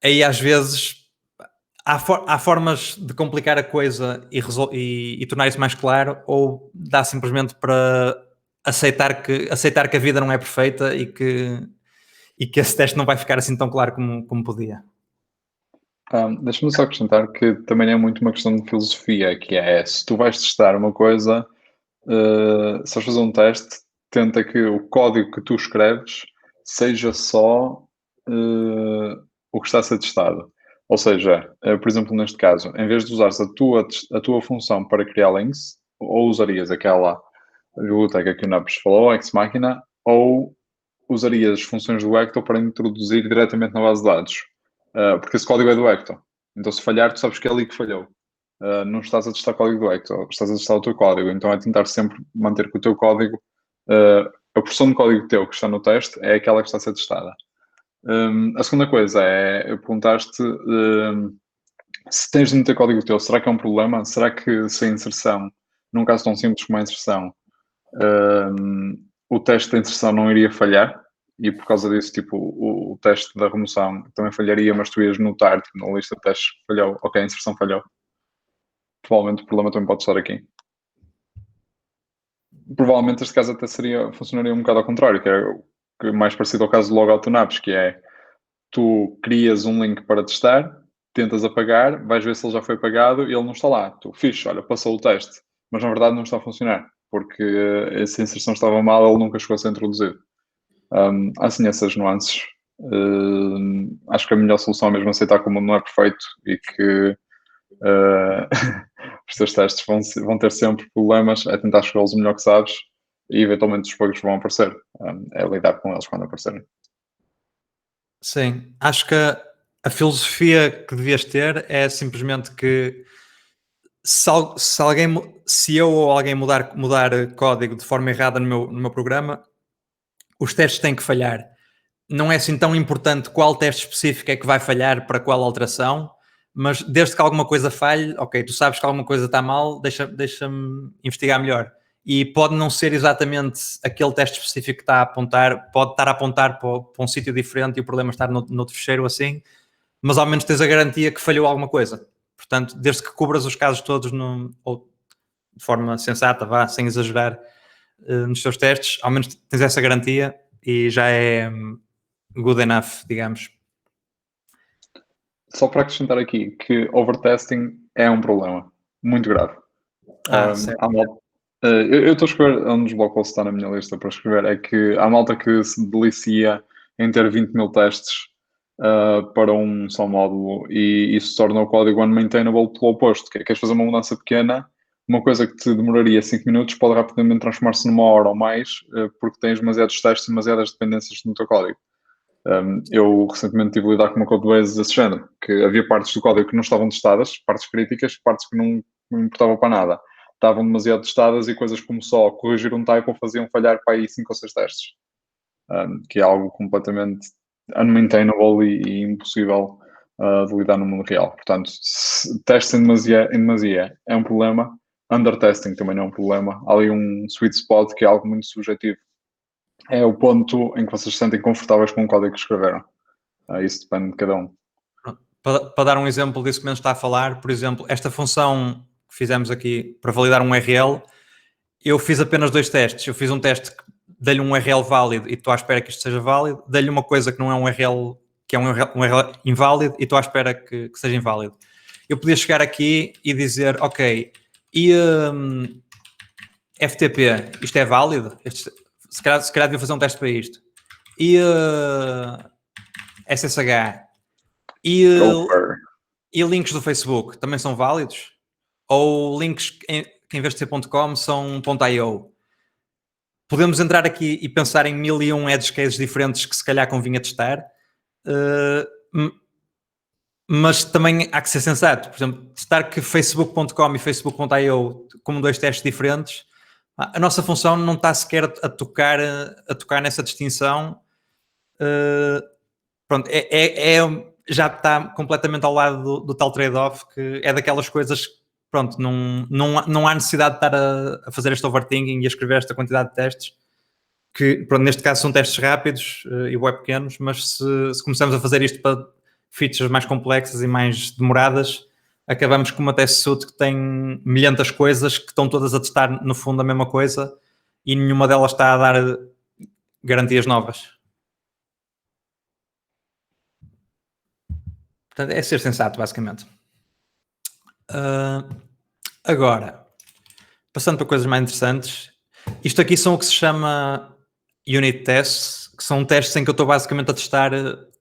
Aí às vezes há formas de complicar a coisa e tornar isso mais claro, ou dá simplesmente para aceitar que a vida não é perfeita e que esse teste não vai ficar assim tão claro como podia. Deixa-me só acrescentar que também é muito uma questão de filosofia, que é, se tu vais testar uma coisa, se vais fazer um teste, tenta que o código que tu escreves seja só o que está a ser testado. Ou seja, por exemplo, neste caso, em vez de usares a tua função para criar links, ou usarias aquela biblioteca que o Naps falou, Ex Machina, ou usaria as funções do Ecto para introduzir diretamente na base de dados. Porque esse código é do Ecto. Então, se falhar, tu sabes que é ali que falhou. Não estás a testar o código do Ecto, estás a testar o teu código. Então, é tentar sempre manter que o teu código, a porção de código teu que está no teste é aquela que está a ser testada. A segunda coisa é perguntar-te se tens de meter código teu, será que é um problema? Será que se a inserção, num caso tão simples como a inserção, o teste da inserção não iria falhar? E por causa disso, tipo, o teste da remoção também falharia, mas tu ias notar, tipo, na lista de testes, falhou, ok, a inserção falhou. Provavelmente o problema também pode estar aqui. Provavelmente este caso até funcionaria um bocado ao contrário, que é mais parecido ao caso do logout do Naps, que é, tu crias um link para testar, tentas apagar, vais ver se ele já foi apagado e ele não está lá. Tu, fixe, olha, passou o teste, mas na verdade não está a funcionar, porque essa inserção estava mal, ele nunca chegou a ser introduzido. Há assim essas nuances. Acho que a melhor solução é mesmo aceitar como não é perfeito e que os teus testes vão ter sempre problemas, é tentar escolhê-los o melhor que sabes e eventualmente os bugs vão aparecer. É lidar com eles quando aparecerem. Sim, acho que a filosofia que devias ter é simplesmente que se eu ou alguém mudar código de forma errada no meu programa, os testes têm que falhar. Não é assim tão importante qual teste específico é que vai falhar para qual alteração, mas desde que alguma coisa falhe, ok, tu sabes que alguma coisa está mal, deixa-me investigar melhor. E pode não ser exatamente aquele teste específico que está a apontar, pode estar a apontar para um sítio diferente e o problema estar noutro fecheiro assim, mas ao menos tens a garantia que falhou alguma coisa. Portanto, desde que cubras os casos todos ou de forma sensata, sem exagerar nos teus testes, ao menos tens essa garantia e já é good enough, digamos. Só para acrescentar aqui que overtesting é um problema muito grave. Eu estou a escrever, um dos blog posts está na minha lista para escrever, é que há malta que se delicia em ter 20 mil testes para um só módulo e isso torna o código unmaintainable pelo oposto, que é, queres fazer uma mudança pequena, uma coisa que te demoraria 5 minutos pode rapidamente transformar-se numa hora ou mais porque tens demasiados testes e demasiadas dependências no teu código. Eu recentemente tive a lidar com uma codebase desse género, que havia partes do código que não estavam testadas, partes críticas, partes que não importavam para nada. Estavam demasiado testadas e coisas como só corrigir um typo faziam falhar para aí 5 ou 6 testes. Que é algo completamente unmaintainable e impossível de lidar no mundo real. Portanto, testes em demasia é um problema, undertesting também não é um problema. Há ali um sweet spot que é algo muito subjetivo. É o ponto em que vocês se sentem confortáveis com o código que escreveram. Isso depende de cada um. Para dar um exemplo disso que mesmo está a falar, por exemplo, esta função que fizemos aqui para validar um URL, eu fiz apenas 2 testes. Eu fiz um teste que dei-lhe um URL válido e estou à espera que isto seja válido. Dei-lhe uma coisa que não é um URL, que é um URL inválido e estou à espera que seja inválido. Eu podia chegar aqui e dizer, ok, e FTP, isto é válido? Se calhar devia fazer um teste para isto. E SSH e links do Facebook também são válidos? Ou links que em vez de ser .com são .io? Podemos entrar aqui e pensar em 1001 edge cases diferentes que se calhar convinha testar, mas também há que ser sensato. Por exemplo, testar que facebook.com e facebook.io como 2 testes diferentes, a nossa função não está sequer a tocar nessa distinção. Pronto, já está completamente ao lado do tal trade-off, que é daquelas coisas que, pronto, não há necessidade de estar a fazer este overthinking e a escrever esta quantidade de testes, que, pronto, neste caso são testes rápidos e web pequenos, mas se começarmos a fazer isto para features mais complexas e mais demoradas, acabamos com uma test suite que tem milhentas coisas que estão todas a testar no fundo a mesma coisa e nenhuma delas está a dar garantias novas. Portanto, é ser sensato, basicamente. Agora, passando para coisas mais interessantes, isto aqui são o que se chama unit tests, que são testes em que eu estou basicamente a testar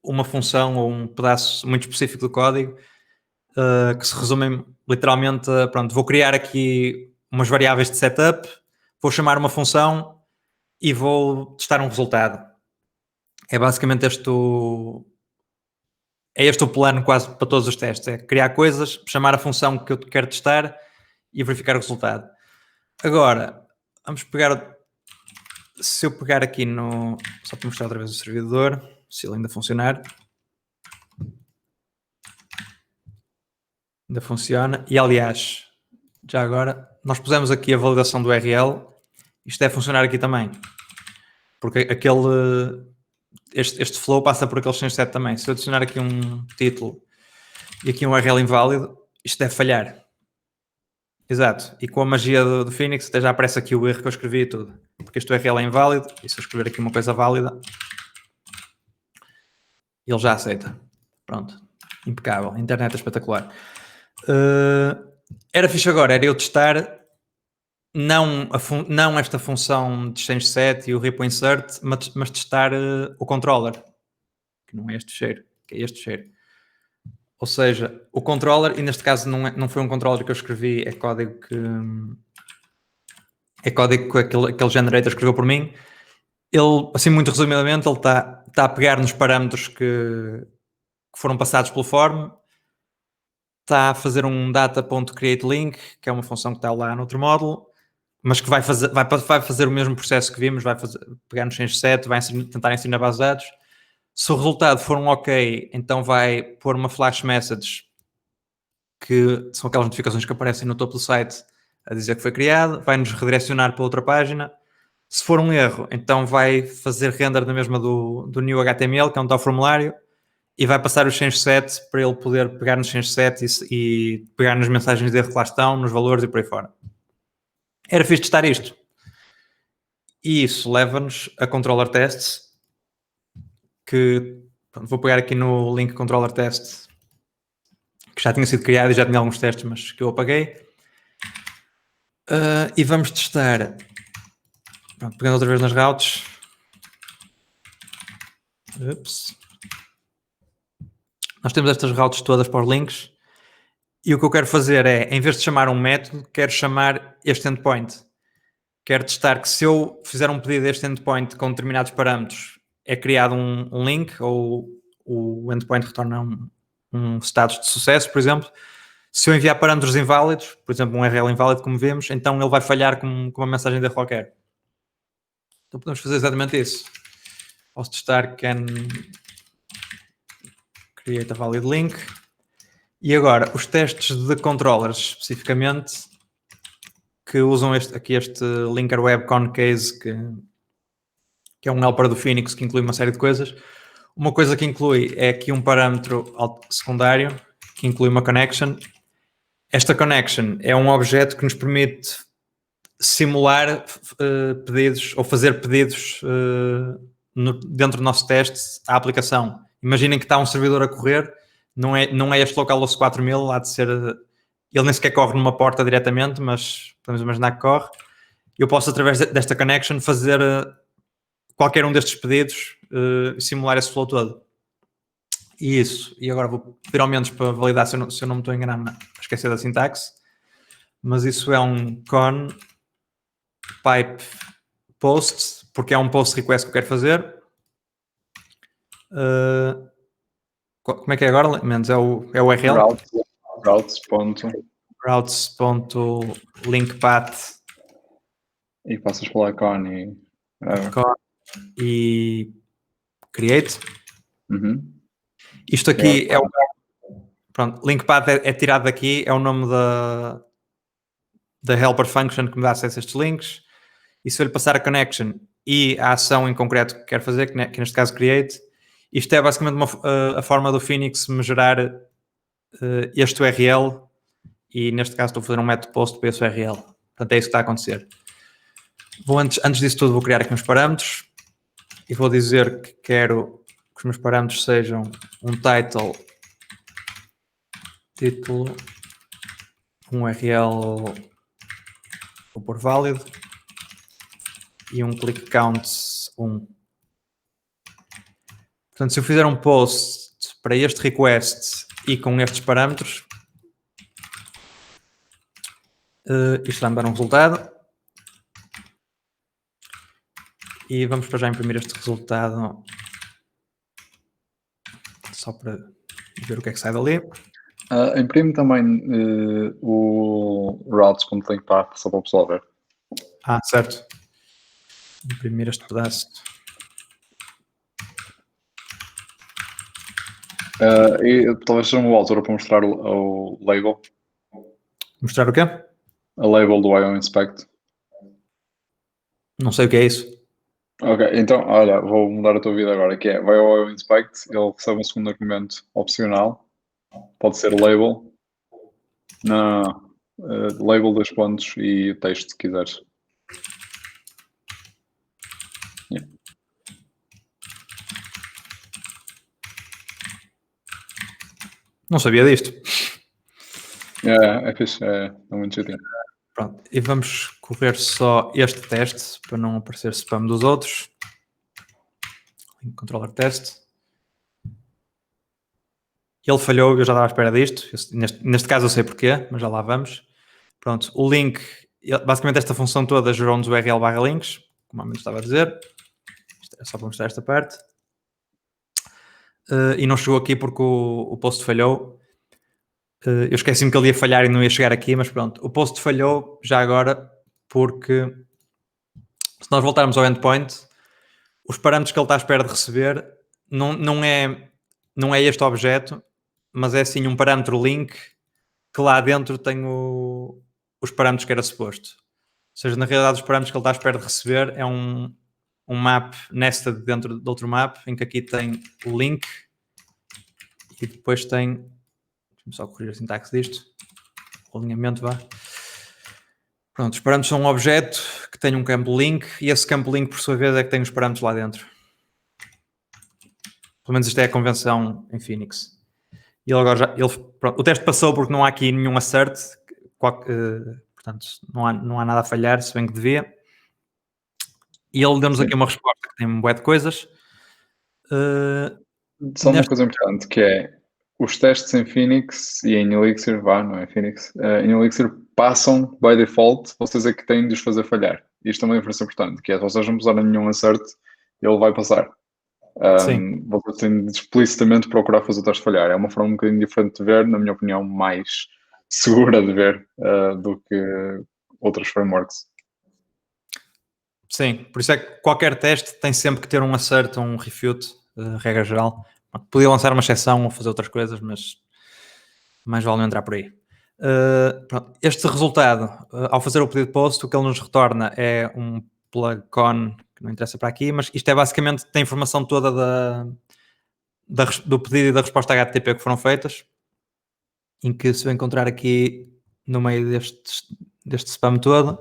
uma função ou um pedaço muito específico do código, que se resumem literalmente a, pronto, vou criar aqui umas variáveis de setup, vou chamar uma função e vou testar um resultado. É basicamente este o plano quase para todos os testes. É criar coisas, chamar a função que eu quero testar e verificar o resultado. Agora, vamos pegar... Se eu pegar aqui no... Só para mostrar outra vez o servidor, se ele ainda funcionar. Ainda funciona. E, aliás, já agora, nós pusemos aqui a validação do URL. Isto deve funcionar aqui também. Porque este flow passa por aqueles 107 também. Se eu adicionar aqui um título e aqui um URL inválido, isto deve falhar. Exato. E com a magia do Phoenix até já aparece aqui o erro que eu escrevi e tudo. Porque este URL é inválido. E se eu escrever aqui uma coisa válida, ele já aceita. Pronto. Impecável. A internet é espetacular. Era fixe agora. Era eu testar não esta função de change set e o repo insert, mas testar o controller. Que não é este cheiro. Que é este cheiro. Ou seja, o controller, e neste caso não foi um controller que eu escrevi, é código que aquele generator escreveu por mim. Ele, assim muito resumidamente, ele está a pegar nos parâmetros que foram passados pelo form, está a fazer um data.createLink, que é uma função que está lá no outro módulo, mas que vai fazer o mesmo processo que vimos, vai pegar no change set, vai tentar inserir na base de dados. Se o resultado for um ok, então vai pôr uma flash message, que são aquelas notificações que aparecem no topo do site a dizer que foi criado, vai-nos redirecionar para outra página. Se for um erro, então vai fazer render na mesma do new HTML, que é um tal formulário, e vai passar o change set para ele poder pegar no change set e pegar nas mensagens de erro que lá estão, nos valores e por aí fora. Era fixe testar isto. E isso leva-nos a controller tests, que pronto, vou pegar aqui no link controller test, que já tinha sido criado e já tinha alguns testes, mas que eu apaguei. E vamos testar. Pronto, pegando outra vez nas routes. Ups. Nós temos estas routes todas para os links. E o que eu quero fazer é, em vez de chamar um método, quero chamar este endpoint. Quero testar que se eu fizer um pedido deste endpoint com determinados parâmetros, é criado um link, ou o endpoint retorna um status de sucesso, por exemplo. Se eu enviar parâmetros inválidos, por exemplo, um URL inválido, como vemos, então ele vai falhar com uma mensagem de erro qualquer. Então podemos fazer exatamente isso. Posso testar can create a valid link. E agora, os testes de controllers, especificamente, que usam este linker webcon case, que é um helper do Phoenix, que inclui uma série de coisas. Uma coisa que inclui é aqui um parâmetro secundário, que inclui uma connection. Esta connection é um objeto que nos permite simular pedidos ou fazer pedidos dentro do nosso teste à aplicação. Imaginem que está um servidor a correr, não é este localhost 4000, há de ser... Ele nem sequer corre numa porta diretamente, mas podemos imaginar que corre. Eu posso, através desta connection, fazer qualquer um destes pedidos, simular esse flow todo. E isso. E agora vou pedir ao menos para validar se eu não me estou a enganar, não. Esquecer da sintaxe. Mas isso é um con pipe post, porque é um post request que eu quero fazer. Como é que é agora? Menos é o URL. Routes.linkpath e passas pela con e create. Uhum. Isto aqui é o... Pronto, linkpath é tirado daqui, é o nome da helper function que me dá acesso a estes links. E se eu lhe passar a connection e a ação em concreto que quero fazer, que neste caso create, isto é basicamente a forma do Phoenix me gerar este URL, e neste caso estou a fazer um método post para esse URL. Portanto, é isso que está a acontecer. Antes disso tudo, vou criar aqui uns parâmetros e vou dizer que quero que os meus parâmetros sejam um título, um URL, vou pôr válido, e um click count 1. Portanto, se eu fizer um post para este request e com estes parâmetros, isto vai me dar um resultado. E vamos para já imprimir este resultado só para ver o que é que sai dali. Imprime também o routes.link path só para o pessoal ver. Certo. Imprimir este pedaço. E talvez seja uma boa altura para mostrar o label. Mostrar o quê? A label do IO Inspect. Não sei o que é isso. Ok, então, olha, vou mudar a tua vida agora, que é, vai ao IO Inspect, ele recebe um segundo argumento opcional, pode ser o label, label 2 pontos e o texto, se quiseres. Yeah. Não sabia disto. É fixe, é muito jeitinho. Pronto, e vamos correr só este teste para não aparecer spam dos outros. Link controller test. Ele falhou, eu já estava à espera disto. Neste caso eu sei porquê, mas já lá vamos. Pronto, o link, basicamente esta função toda gerou-nos o URL/links, como a mim estava a dizer. Isto é só para mostrar esta parte. E não chegou aqui porque o post falhou. Eu esqueci-me que ele ia falhar e não ia chegar aqui, mas pronto, o post falhou já agora porque se nós voltarmos ao endpoint, os parâmetros que ele está à espera de receber não é este objeto, mas é sim um parâmetro link que lá dentro tem os parâmetros que era suposto. Ou seja, na realidade os parâmetros que ele está à espera de receber é um map nested dentro de outro map, em que aqui tem o link e depois tem, deixa-me só corrigir a sintaxe disto, o alinhamento vá. Pronto, os parâmetros são um objeto que tem um campo link e esse campo link por sua vez é que tem os parâmetros lá dentro. Pelo menos isto é a convenção em Phoenix. E ele agora pronto, o teste passou porque não há aqui nenhum assert, portanto não há nada a falhar, se bem que devia. E ele deu-nos aqui uma resposta que tem um bué de coisas. Só uma coisa importante, que é os testes em Phoenix e em Elixir, não é Phoenix, em Elixir passam by default, vocês é que têm de os fazer falhar. Isto é uma diferença importante, que é se vocês não usarem nenhum assert, ele vai passar. Vocês têm de explicitamente procurar fazer o teste falhar. É uma forma um bocadinho diferente de ver, na minha opinião, mais segura de ver do que outras frameworks. Sim, por isso é que qualquer teste tem sempre que ter um assert ou um refute, regra geral. Podia lançar uma exceção ou fazer outras coisas, mas mais vale não entrar por aí. Este resultado, ao fazer o pedido de post, o que ele nos retorna é um plugcon que não interessa para aqui, mas isto é basicamente tem a informação toda do pedido e da resposta HTTP que foram feitas, em que se eu encontrar aqui no meio deste spam todo,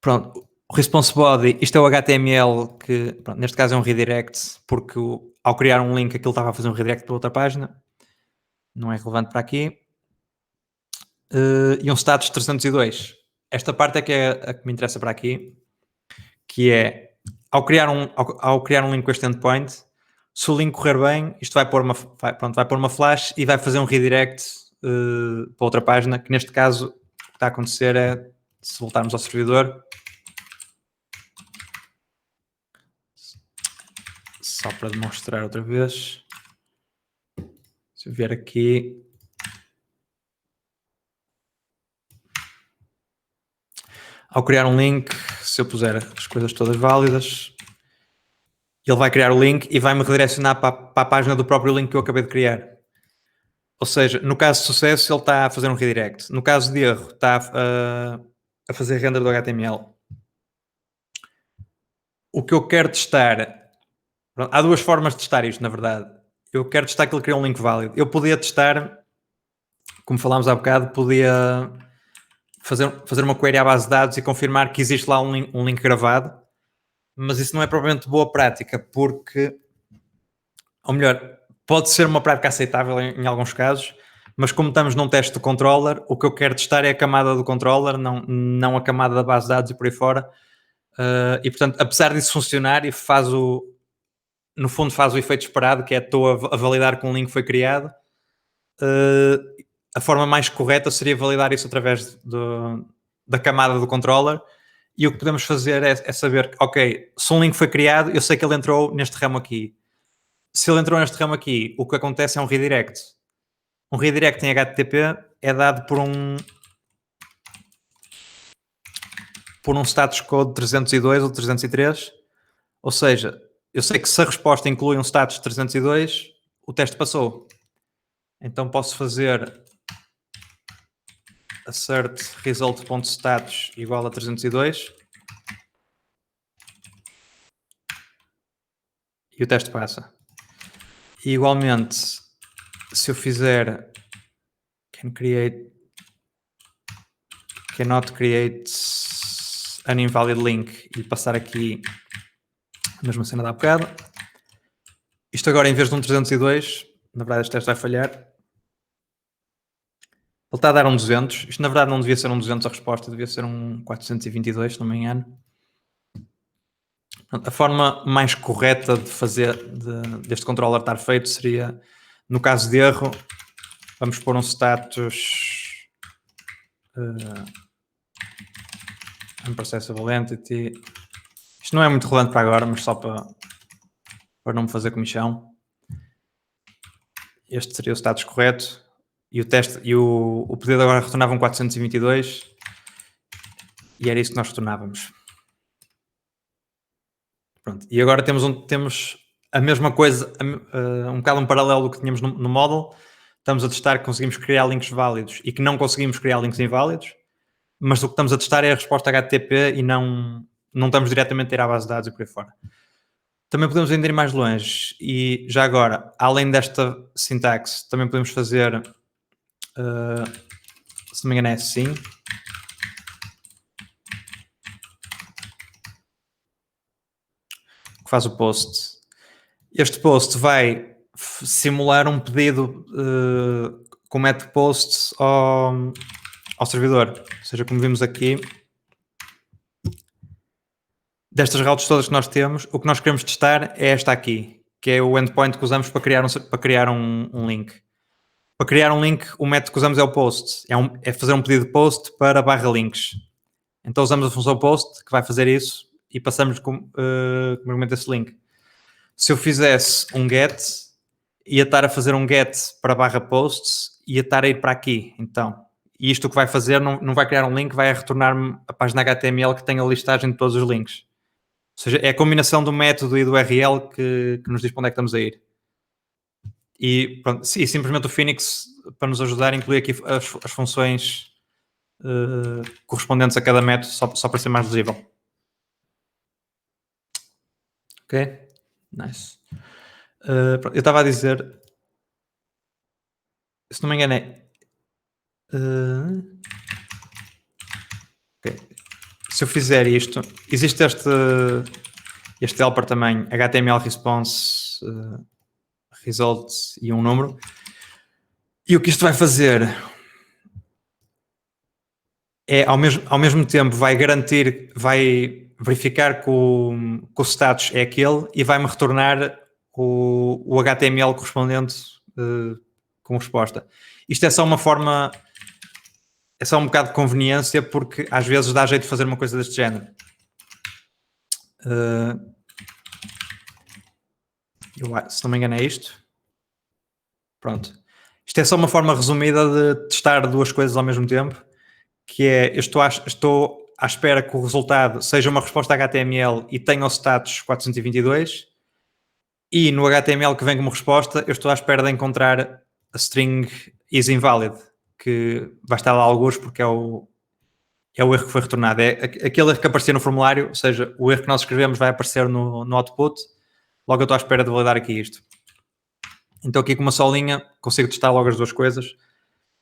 pronto, o response body, isto é o HTML que, pronto, neste caso é um redirect, porque ao criar um link aquilo estava a fazer um redirect para outra página, não é relevante para aqui. E um status 302. Esta parte é que é a que me interessa para aqui, que é ao criar um link com este endpoint, se o link correr bem, isto vai pôr uma flash e vai fazer um redirect para outra página, que neste caso o que está a acontecer é, se voltarmos ao servidor, só para demonstrar outra vez, se eu vier aqui, ao criar um link, se eu puser as coisas todas válidas, ele vai criar o link e vai-me redirecionar para a página do próprio link que eu acabei de criar. Ou seja, no caso de sucesso, ele está a fazer um redirect. No caso de erro, está a fazer render do HTML. O que eu quero testar... Há duas formas de testar isto, na verdade. Eu quero testar que ele criou um link válido. Eu podia testar, como falámos há bocado, podia fazer uma query à base de dados e confirmar que existe lá um link gravado, mas isso não é propriamente boa prática, porque, ou melhor, pode ser uma prática aceitável em alguns casos, mas como estamos num teste do controller, o que eu quero testar é a camada do controller, não a camada da base de dados e por aí fora. E, portanto, apesar disso funcionar e no fundo faz o efeito esperado, que é estou a validar que um link foi criado, a forma mais correta seria validar isso através da camada do controller, e o que podemos fazer é saber, ok, se um link foi criado, eu sei que ele entrou neste ramo aqui. se ele entrou neste ramo aqui, o que acontece é um redirect. Um redirect em HTTP é dado por um status code 302 ou 303. Ou seja, eu sei que se a resposta inclui um status 302, o teste passou. Então posso fazer assert result.status igual a 302 e o teste passa. E igualmente, se eu fizer cannot create an invalid link e passar aqui a mesma cena da bocado, isto agora em vez de um 302, na verdade este teste vai falhar. Ele está a dar um 200. Isto na verdade não devia ser um 200 a resposta, devia ser um 422, se não me engano. A forma mais correta de fazer deste controller estar feito seria, no caso de erro, vamos pôr um status unprocessable entity. Isto não é muito relevante para agora, mas só para não me fazer comichão. Este seria o status correto. E o teste e o pedido agora retornava um 422 e era isso que nós retornávamos. Pronto. E agora temos a mesma coisa, um bocado um paralelo do que tínhamos no model. Estamos a testar que conseguimos criar links válidos e que não conseguimos criar links inválidos, mas o que estamos a testar é a resposta HTTP e não estamos diretamente a ir à base de dados e por aí fora. Também podemos ainda ir mais longe e já agora, além desta sintaxe, também podemos fazer, se não me engano é assim, que faz o post. Este post vai simular um pedido com método post ao servidor. Ou seja, como vimos aqui, destas routes todas que nós temos, o que nós queremos testar é esta aqui, que é o endpoint que usamos para criar um link. Para criar um link, o método que usamos é o post. É fazer um pedido de post para /links. Então usamos a função post, que vai fazer isso, e passamos como argumento esse link. Se eu fizesse um get, ia estar a fazer um get para /posts, ia estar a ir para aqui. Então, e isto o que vai fazer, não vai criar um link, vai retornar-me a página HTML que tem a listagem de todos os links. Ou seja, é a combinação do método e do URL que nos diz para onde é que estamos a ir. E, pronto, e simplesmente o Phoenix, para nos ajudar, inclui aqui as funções correspondentes a cada método, só para ser mais visível. Ok? Nice. Eu estava a dizer, se não me engano okay. Se eu fizer isto, existe este helper também, HTML response results e um número, e o que isto vai fazer é ao mesmo tempo vai verificar que o status é aquele e vai-me retornar o HTML correspondente com resposta. Isto é só uma forma, é só um bocado de conveniência, porque às vezes dá jeito de fazer uma coisa deste género. Se não me engano é isto. Pronto. Isto é só uma forma resumida de testar duas coisas ao mesmo tempo, que é, eu estou à espera que o resultado seja uma resposta HTML e tenha o status 422, e no HTML que vem como resposta, eu estou à espera de encontrar a string is invalid, que vai estar lá alguns porque é o erro que foi retornado. É aquele erro que aparecia no formulário, ou seja, o erro que nós escrevemos vai aparecer no output, logo eu estou à espera de validar aqui isto. Então aqui com uma só linha consigo testar logo as duas coisas.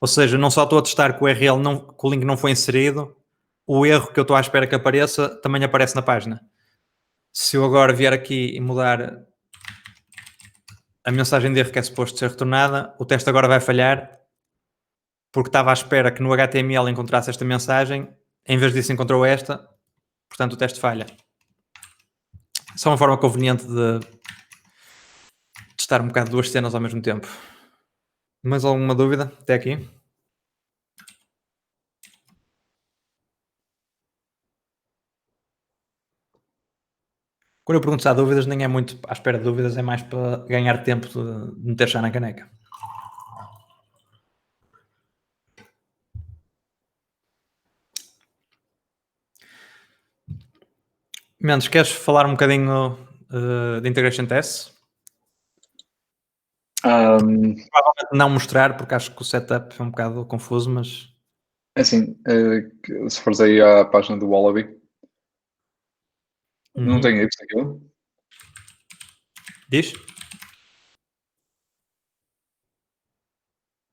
Ou seja, não só estou a testar que o URL que o link não foi inserido, o erro que eu estou à espera que apareça também aparece na página. Se eu agora vier aqui e mudar a mensagem de erro que é suposto ser retornada, o teste agora vai falhar porque estava à espera que no HTML encontrasse esta mensagem, em vez disso encontrou esta, portanto o teste falha. Só uma forma conveniente de testar um bocado duas cenas ao mesmo tempo. Mais alguma dúvida até aqui? Quando eu pergunto se há dúvidas, nem é muito à espera de dúvidas, é mais para ganhar tempo de meter chá na caneca. Mendes, queres falar um bocadinho de integration tests? Provavelmente não mostrar, porque acho que o setup é um bocado confuso, mas... Assim, se fores aí à página do Wallaby, não tem ifs aquilo? Diz?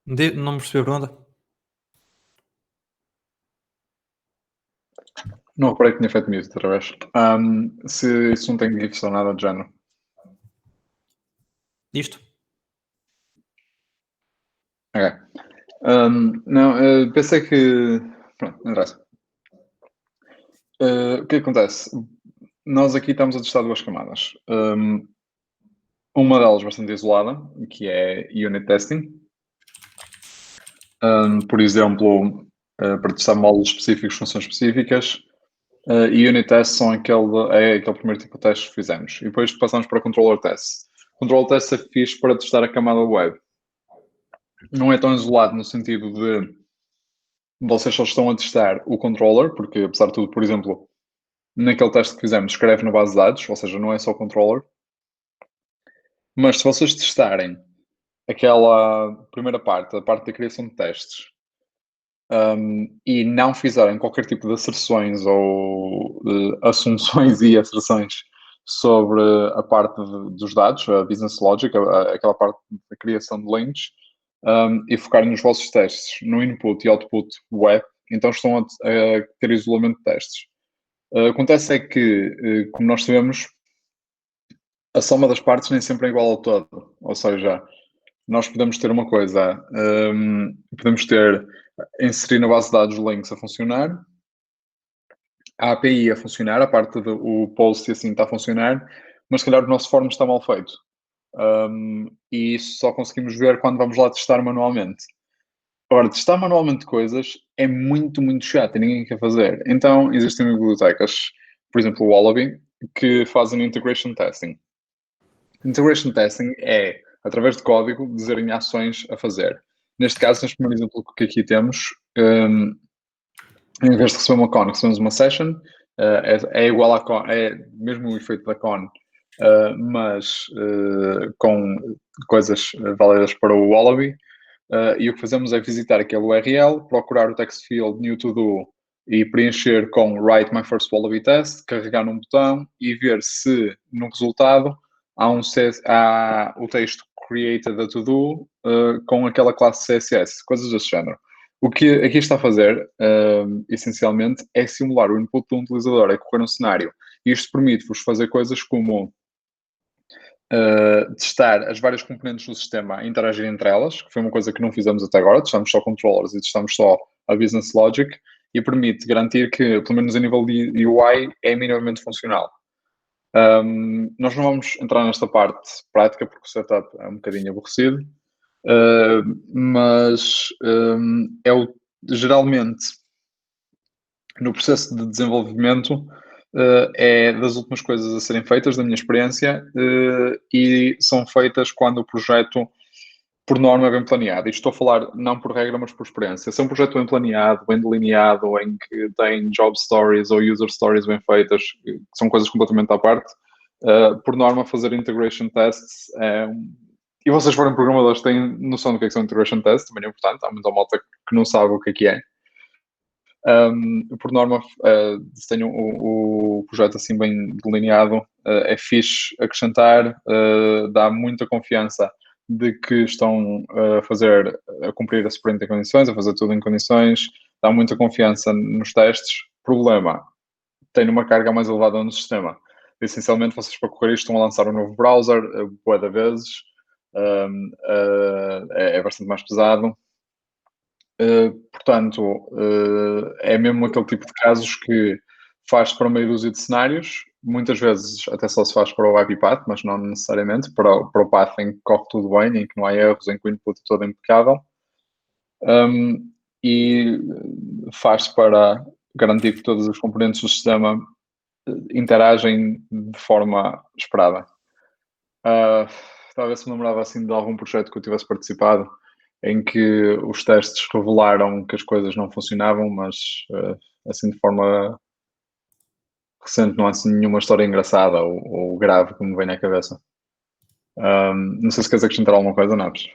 Não percebi a pergunta. Não reparei que tinha feito mute outra vez. Se isso não tem ifs ou nada de género. Isto? Ok. Não, pensei que... Pronto, não interessa. O que acontece? Nós aqui estamos a testar duas camadas. Uma delas bastante isolada, que é Unit Testing. Por exemplo, para testar módulos específicos, funções específicas. E Unit Tests é aquele primeiro tipo de teste que fizemos. E depois passamos para Controller Tests. Controller Tests é fixe para testar a camada web. Não é tão isolado no sentido de vocês só estão a testar o controller, porque apesar de tudo, por exemplo, naquele teste que fizemos, escreve na base de dados, ou seja, não é só o controller. Mas se vocês testarem aquela primeira parte, a parte da criação de testes, e não fizerem qualquer tipo de asserções ou assunções e asserções sobre a parte dos dados, a business logic, aquela parte da criação de links, e focarem nos vossos testes, no input e output web, então estão a ter isolamento de testes. Acontece é que, como nós sabemos, a soma das partes nem sempre é igual ao todo. Ou seja, nós podemos ter uma coisa, podemos ter inserir na base de dados links a funcionar, a API a funcionar, a parte do post e assim está a funcionar, mas se calhar o nosso form está mal feito. E isso só conseguimos ver quando vamos lá testar manualmente. Ora, testar manualmente coisas é muito, muito chato e ninguém quer fazer. Então, existem bibliotecas, por exemplo, o Wallaby, que fazem integration testing. Integration testing é, através de código, dizerem ações a fazer. Neste caso, neste primeiro exemplo que aqui temos, em vez de receber uma con, recebemos uma session, é igual à con, é mesmo o efeito da con, mas com coisas válidas para o Wallaby. E o que fazemos é visitar aquele URL, procurar o text field new to do e preencher com write my first Wallaby test, carregar num botão e ver se no resultado há o texto created a to do com aquela classe CSS, coisas desse género. O que aqui está a fazer, essencialmente, é simular o input do utilizador, é correr um cenário. E isto permite-vos fazer coisas como testar as várias componentes do sistema a interagir entre elas, que foi uma coisa que não fizemos até agora, testamos só controllers e testamos só a business logic, e permite garantir que, pelo menos a nível de UI, é minimamente funcional. Nós não vamos entrar nesta parte prática, porque o setup é um bocadinho aborrecido, mas geralmente, no processo de desenvolvimento, é das últimas coisas a serem feitas, da minha experiência, e são feitas quando o projeto, por norma, é bem planeado. Isto estou a falar não por regra, mas por experiência. Se é um projeto bem planeado, bem delineado, em que tem job stories ou user stories bem feitas, que são coisas completamente à parte, por norma, fazer integration tests e vocês forem programadores têm noção do que são integration tests, também é importante. Há muita malta que não sabe o que é. Por norma, se tenham o projeto assim bem delineado, é fixe acrescentar, dá muita confiança de que estão a cumprir a sprint em condições, a fazer tudo em condições, dá muita confiança nos testes. Problema, tem uma carga mais elevada no sistema. Essencialmente, vocês para correr isto estão a lançar um novo browser, bué de vezes, é bastante mais pesado. Portanto, é mesmo aquele tipo de casos que faz para meia dúzia de cenários, muitas vezes até só se faz para o IP path, mas não necessariamente, para o path em que corre tudo bem, em que não há erros, em que o input é todo impecável. E faz-se para garantir que todas as componentes do sistema interagem de forma esperada. Talvez se me lembrava assim de algum projeto que eu tivesse participado em que os testes revelaram que as coisas não funcionavam, mas assim de forma recente não há assim nenhuma história engraçada ou grave que me vem na cabeça. Não sei se queres acrescentar alguma coisa, Naps.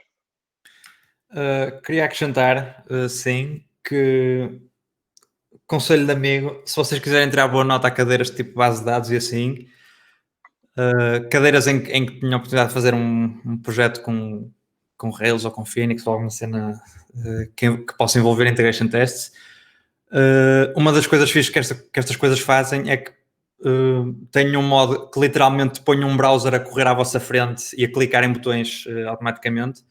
Queria acrescentar, sim, que conselho de amigo, se vocês quiserem tirar boa nota a cadeiras tipo base de dados e assim, cadeiras em que tinham a oportunidade de fazer um projeto com Rails ou com Phoenix ou alguma cena que possa envolver integration tests. Uma das coisas fixas que estas coisas fazem é que têm um modo que literalmente põe um browser a correr à vossa frente e a clicar em botões automaticamente.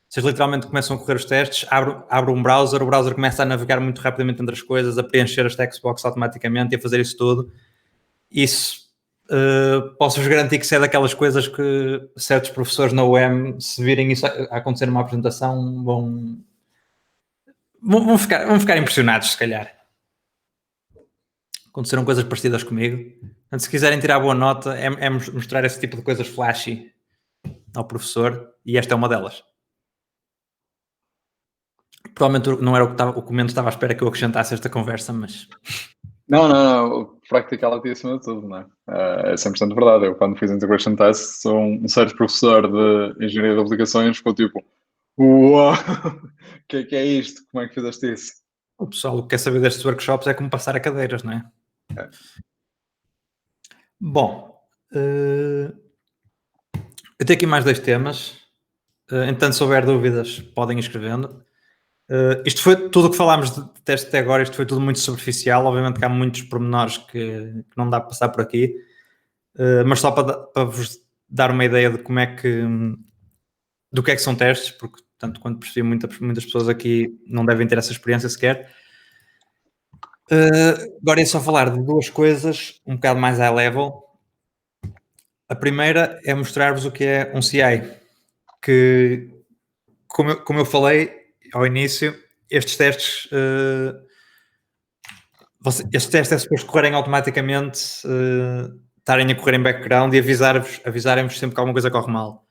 Vocês literalmente começam a correr os testes, abre um browser, o browser começa a navegar muito rapidamente entre as coisas, a preencher as textboxes automaticamente e a fazer isso tudo. Isso posso-vos garantir que se é daquelas coisas que certos professores na UEM, se virem isso a acontecer numa apresentação, vão ficar impressionados, se calhar. Aconteceram coisas parecidas comigo. Portanto, se quiserem tirar boa nota, é mostrar esse tipo de coisas flashy ao professor, e esta é uma delas. Provavelmente não era o que o Mendes estava à espera que eu acrescentasse esta conversa, mas... Não. Practicality acima de tudo, não é? É 100% verdade. Eu, quando fiz integration test, sou um certo professor de engenharia de aplicações, ficou tipo, uau, o que é isto? Como é que fizeste isso? O pessoal que quer saber destes workshops é como passar a cadeiras, não é? Bom, eu tenho aqui mais 2 temas. Entanto, se houver dúvidas, podem ir escrevendo. Isto foi tudo o que falámos de teste até agora. Isto foi tudo muito superficial. Obviamente que há muitos pormenores que não dá para passar por aqui. Mas só para vos dar uma ideia de como é que... do que é que são testes, porque, tanto quanto percebi, muitas pessoas aqui não devem ter essa experiência sequer. Agora é só falar de 2 coisas um bocado mais high level. A primeira é mostrar-vos o que é um CI, que, como eu falei ao início, estes testes é suposto correrem automaticamente, estarem a correr em background e avisarem-vos sempre que alguma coisa corre mal.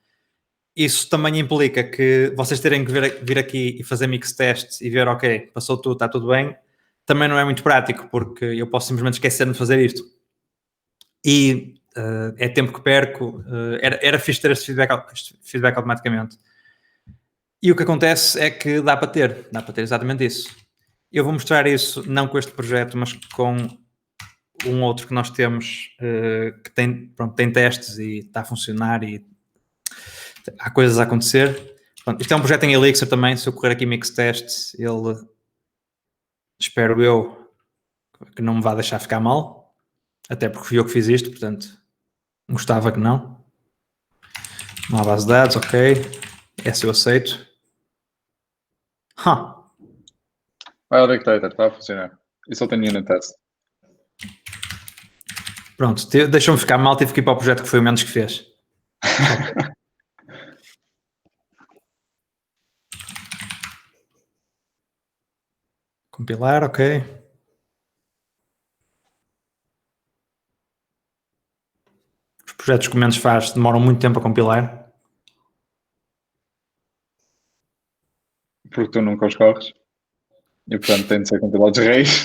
Isso também implica que vocês terem que vir aqui e fazer mix tests e ver, ok, passou tudo, está tudo bem. Também não é muito prático, porque eu posso simplesmente esquecer-me de fazer isto. E é tempo que perco. Era fixe ter este feedback automaticamente. E o que acontece é que dá para ter exatamente isso. Eu vou mostrar isso não com este projeto, mas com um outro que nós temos que tem testes e está a funcionar e há coisas a acontecer. Pronto, isto é um projeto em Elixir também. Se eu correr aqui mix tests, ele, espero eu, que não me vá deixar ficar mal, até porque fui eu que fiz isto, portanto gostava que não. Não há base de dados, ok, essa eu aceito. Vai ao dictator, está a funcionar. Isso só tem unit test. Pronto, deixou-me ficar mal, tive que ir para o projeto que foi o Mendes que fez. Compilar, ok. Os projetos que o Mendes faz demoram muito tempo a compilar. Porque tu nunca os corres. E portanto tem de ser compilados reis.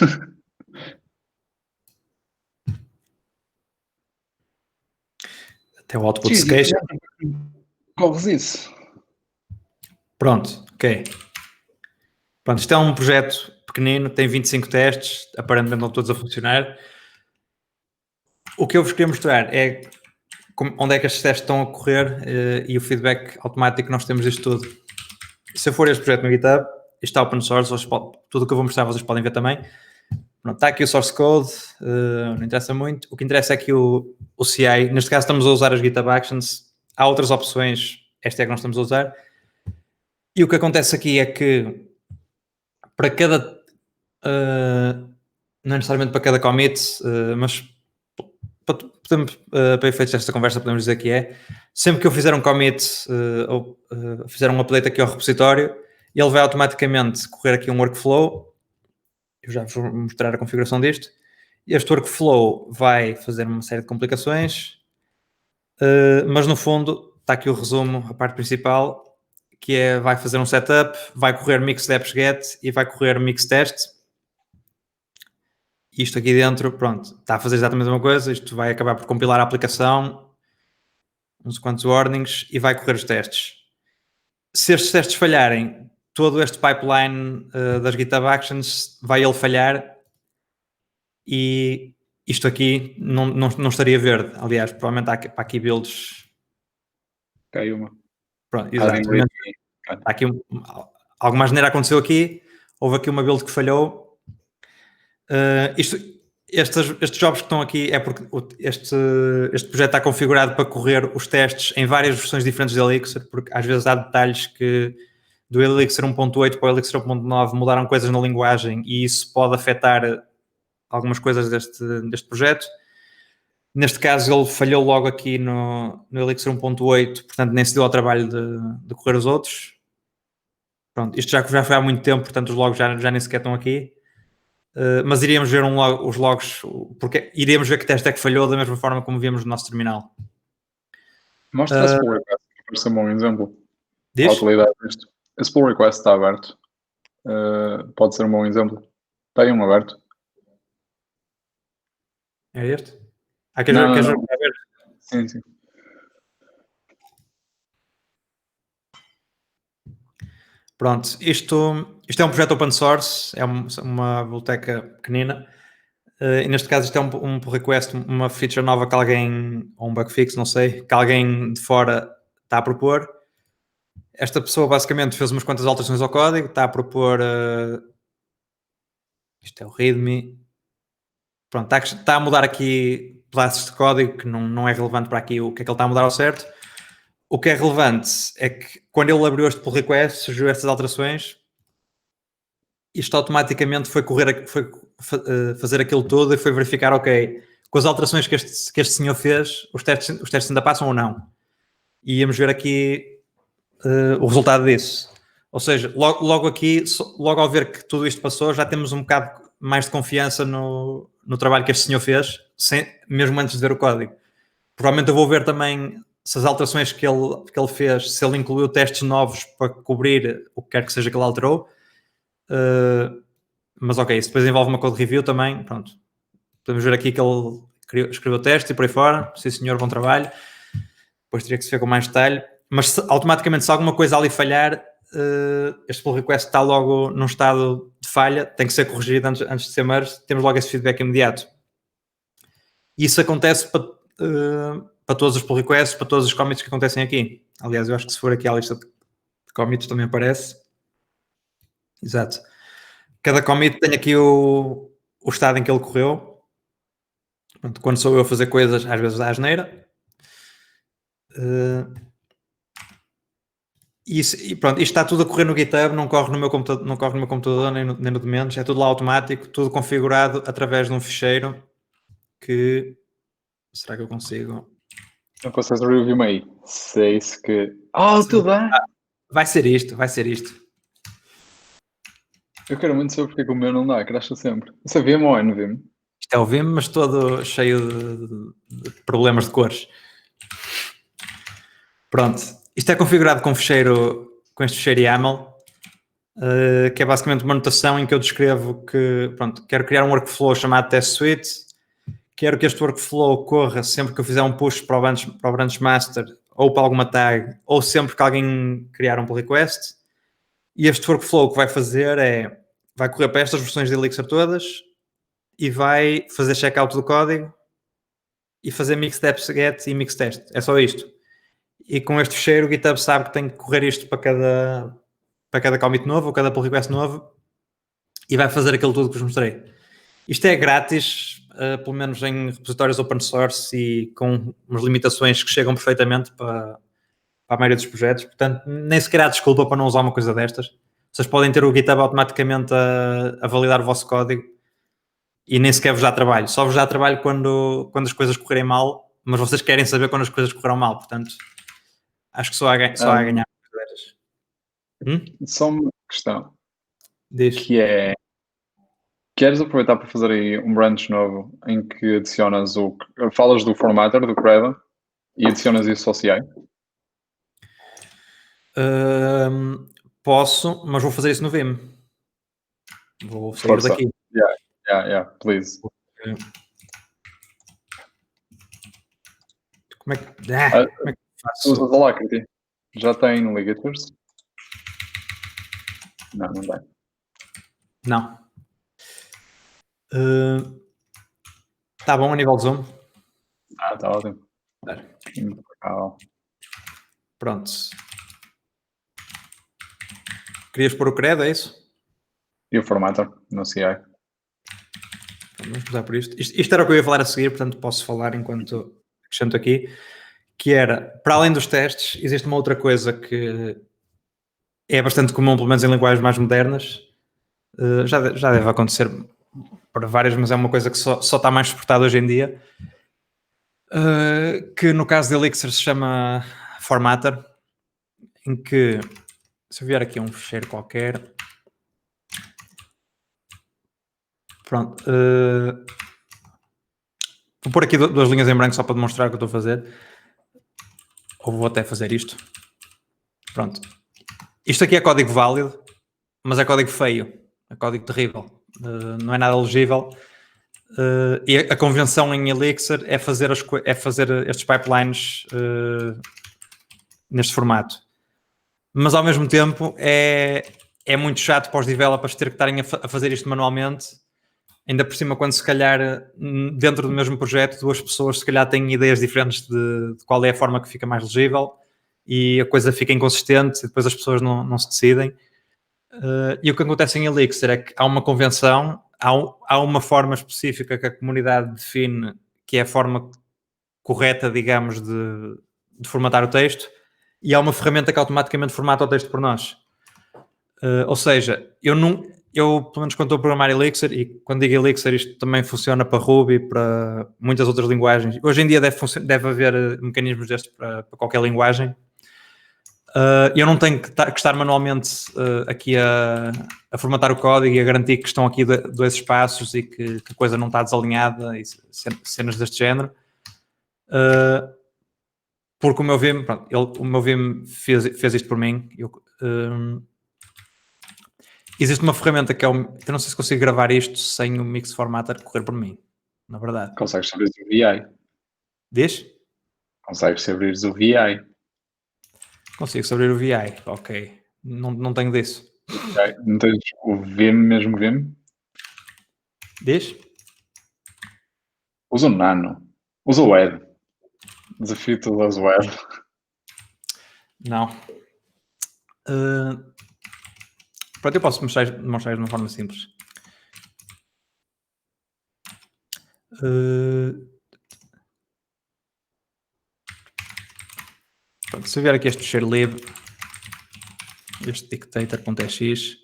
Até o output se queixa. Corres isso. Pronto, ok. Pronto, isto é um projeto pequenino, tem 25 testes, aparentemente estão todos a funcionar. O que eu vos queria mostrar é onde é que estes testes estão a correr e o feedback automático que nós temos disto tudo. Se eu for este projeto no GitHub, isto está open source, tudo o que eu vou mostrar vocês podem ver também. Pronto, está aqui o source code, não interessa muito. O que interessa é que o CI, neste caso estamos a usar as GitHub Actions, há outras opções, esta é que nós estamos a usar. E o que acontece aqui é que para cada, não necessariamente para cada commit, mas para efeitos desta conversa podemos dizer que é, sempre que eu fizer um commit ou fizer um update aqui ao repositório, ele vai automaticamente correr aqui um workflow. Eu já vos vou mostrar a configuração disto. Este workflow vai fazer uma série de complicações, mas no fundo está aqui o resumo, a parte principal, que é vai fazer um setup, vai correr mixed apt-get e vai correr mixed test. Isto aqui dentro, pronto, está a fazer exatamente a mesma coisa. Isto vai acabar por compilar a aplicação, uns quantos warnings, e vai correr os testes. Se estes testes falharem, todo este pipeline das GitHub Actions vai ele falhar e isto aqui não estaria verde. Aliás, provavelmente há aqui builds. Cai uma. Pronto, exatamente. Há aqui alguma asneira aconteceu aqui. Houve aqui uma build que falhou. Estes jobs que estão aqui é porque este projeto está configurado para correr os testes em várias versões diferentes do Elixir, porque às vezes há detalhes que do Elixir 1.8 para o Elixir 1.9 mudaram coisas na linguagem e isso pode afetar algumas coisas deste projeto. Neste caso ele falhou logo aqui no Elixir 1.8, portanto nem se deu ao trabalho de correr os outros. Pronto, isto já foi há muito tempo, portanto os logos já nem sequer estão aqui. Mas iríamos ver os logs, porque iríamos ver que teste é que falhou da mesma forma como vimos no nosso terminal. Mostra esse pull request, para ser um bom exemplo. Diz? A utilidade disto. Esse pull request está aberto. Pode ser um bom exemplo. Está aí um aberto. É este? Queres ver? Sim, sim. Pronto, isto é um projeto open source, é uma biblioteca pequenina. E neste caso isto é um pull request, uma feature nova que alguém, ou um bug fix, não sei, que alguém de fora está a propor. Esta pessoa basicamente fez umas quantas alterações ao código, está a propor, isto é o readme, pronto, está a mudar aqui pedaços de código que não é relevante para aqui o que é que ele está a mudar ao certo. O que é relevante é que quando ele abriu este pull request, surgiu estas alterações, isto automaticamente foi fazer aquilo todo e foi verificar, ok, com as alterações que este senhor fez, os testes ainda passam ou não. E íamos ver aqui o resultado disso. Ou seja, logo aqui, logo ao ver que tudo isto passou, já temos um bocado mais de confiança no trabalho que este senhor fez, mesmo antes de ver o código. Provavelmente eu vou ver também se as alterações que ele fez, se ele incluiu testes novos para cobrir o que quer que seja que ele alterou. Mas ok, isso depois envolve uma code review também. Pronto, podemos ver aqui que ele escreveu testes e por aí fora. Sim senhor, bom trabalho. Depois teria que se ver com mais detalhe. Mas automaticamente, se alguma coisa ali falhar, este pull request está logo num estado de falha, tem que ser corrigido antes de ser merged, temos logo esse feedback imediato. Isso acontece para todos os pull requests, para todos os commits que acontecem aqui. Aliás, eu acho que se for aqui à lista de commits também aparece. Exato. Cada commit tem aqui o estado em que ele correu. Pronto, quando sou eu a fazer coisas, às vezes dá asneira. E pronto, isto está tudo a correr no GitHub, não corre no meu computador, nem no de menos, é tudo lá automático, tudo configurado através de um ficheiro que... Será que eu consigo? Não consegues review-me aí. Sei isso que... tudo bem! Vai ser isto. Eu quero muito saber porque é que o meu não dá, crasha sempre. Isso é Vim ou é no Vim? Isto é o Vim, mas todo cheio de problemas de cores. Pronto, isto é configurado com este ficheiro YAML, que é basicamente uma notação em que eu descrevo que, pronto, quero criar um workflow chamado test suite, quero que este workflow corra sempre que eu fizer um push para o branch master ou para alguma tag, ou sempre que alguém criar um pull request. E este workflow que vai fazer vai correr para estas versões de Elixir todas e vai fazer checkout do código e fazer mixed apt-get e mixed test. É só isto. E com este ficheiro o GitHub sabe que tem que correr isto para cada commit novo ou cada pull request novo e vai fazer aquilo tudo que vos mostrei. Isto é grátis, pelo menos em repositórios open source e com umas limitações que chegam perfeitamente para a maioria dos projetos. Portanto, nem sequer há desculpa para não usar uma coisa destas. Vocês podem ter o GitHub automaticamente a validar o vosso código e nem sequer vos dá trabalho. Só vos dá trabalho quando as coisas correrem mal, mas vocês querem saber quando as coisas correram mal. Portanto, acho que só há a ganhar. Só uma questão. Diz. Que Queres aproveitar para fazer aí um branch novo em que adicionas falas do formatter, do Creda, e adicionas isso ao CI? Posso, mas vou fazer isso no Vim. Vou sair Força. daqui. Yeah, please. Como é que faço? Usa Alacrity. Já tem ligatures? Não tem. Não. Está bom a nível de zoom? Está ótimo. Pronto. Querias pôr o credo, é isso? E o formatter no CI. Vamos começar por isto. Isto era o que eu ia falar a seguir, portanto posso falar enquanto acrescento aqui, que era, para além dos testes, existe uma outra coisa que é bastante comum, pelo menos em linguagens mais modernas. Já deve acontecer para várias, mas é uma coisa que só está mais suportada hoje em dia, que no caso de Elixir se chama formatter, em que, se eu vier aqui um fecheiro qualquer, pronto, vou pôr aqui duas linhas em branco só para demonstrar o que eu estou a fazer, ou vou até fazer isto. Pronto, isto aqui é código válido, mas é código feio, é código terrível, não é nada legível. E a convenção em Elixir é fazer estes pipelines neste formato. Mas ao mesmo tempo é muito chato para os developers ter que estarem a fazer isto manualmente, ainda por cima quando se calhar dentro do mesmo projeto duas pessoas se calhar têm ideias diferentes de qual é a forma que fica mais legível e a coisa fica inconsistente e depois as pessoas não se decidem. E o que acontece em Elixir é que há uma convenção, há uma forma específica que a comunidade define que é a forma correta, digamos, de formatar o texto, e há uma ferramenta que automaticamente formata o texto por nós. Ou seja, eu pelo menos quando estou a programar Elixir, e quando digo Elixir isto também funciona para Ruby, para muitas outras linguagens. Hoje em dia deve haver mecanismos destes para qualquer linguagem. Eu não tenho que estar manualmente aqui a formatar o código e a garantir que estão aqui dois espaços e que a coisa não está desalinhada e cenas deste género. Porque o meu Vim, o meu Vim fez isto por mim. Existe uma ferramenta que eu não sei se consigo gravar isto sem o Mix Formatter correr por mim, na verdade. Consegues abrir o VI? Diz? Consegues abrir o VI? Consigo abrir o VI, ok. Não tenho disso. Okay. Não tens o Vim, mesmo Vim? Diz? Usa o Nano. Usa o Ed. Desafio tu as web. Não. Pronto, eu posso demonstrar de uma forma simples. Pronto, se eu vier aqui este sharelib, este dictator.tx,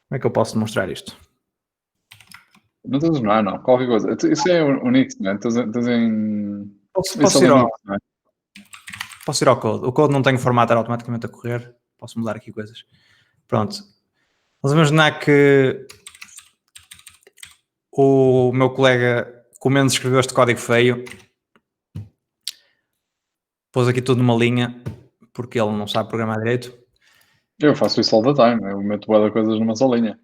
como é que eu posso demonstrar isto? Não tens o Nano, qualquer coisa. Isso é Unix, não é? Estás em... Posso ir ao code. O code não tem formatter automaticamente a correr. Posso mudar aqui coisas. Pronto. Vamos imaginar que o meu colega, com menos escreveu este código feio, pôs aqui tudo numa linha, porque ele não sabe programar direito. Eu faço isso all the time. Eu meto várias coisas numa só linha.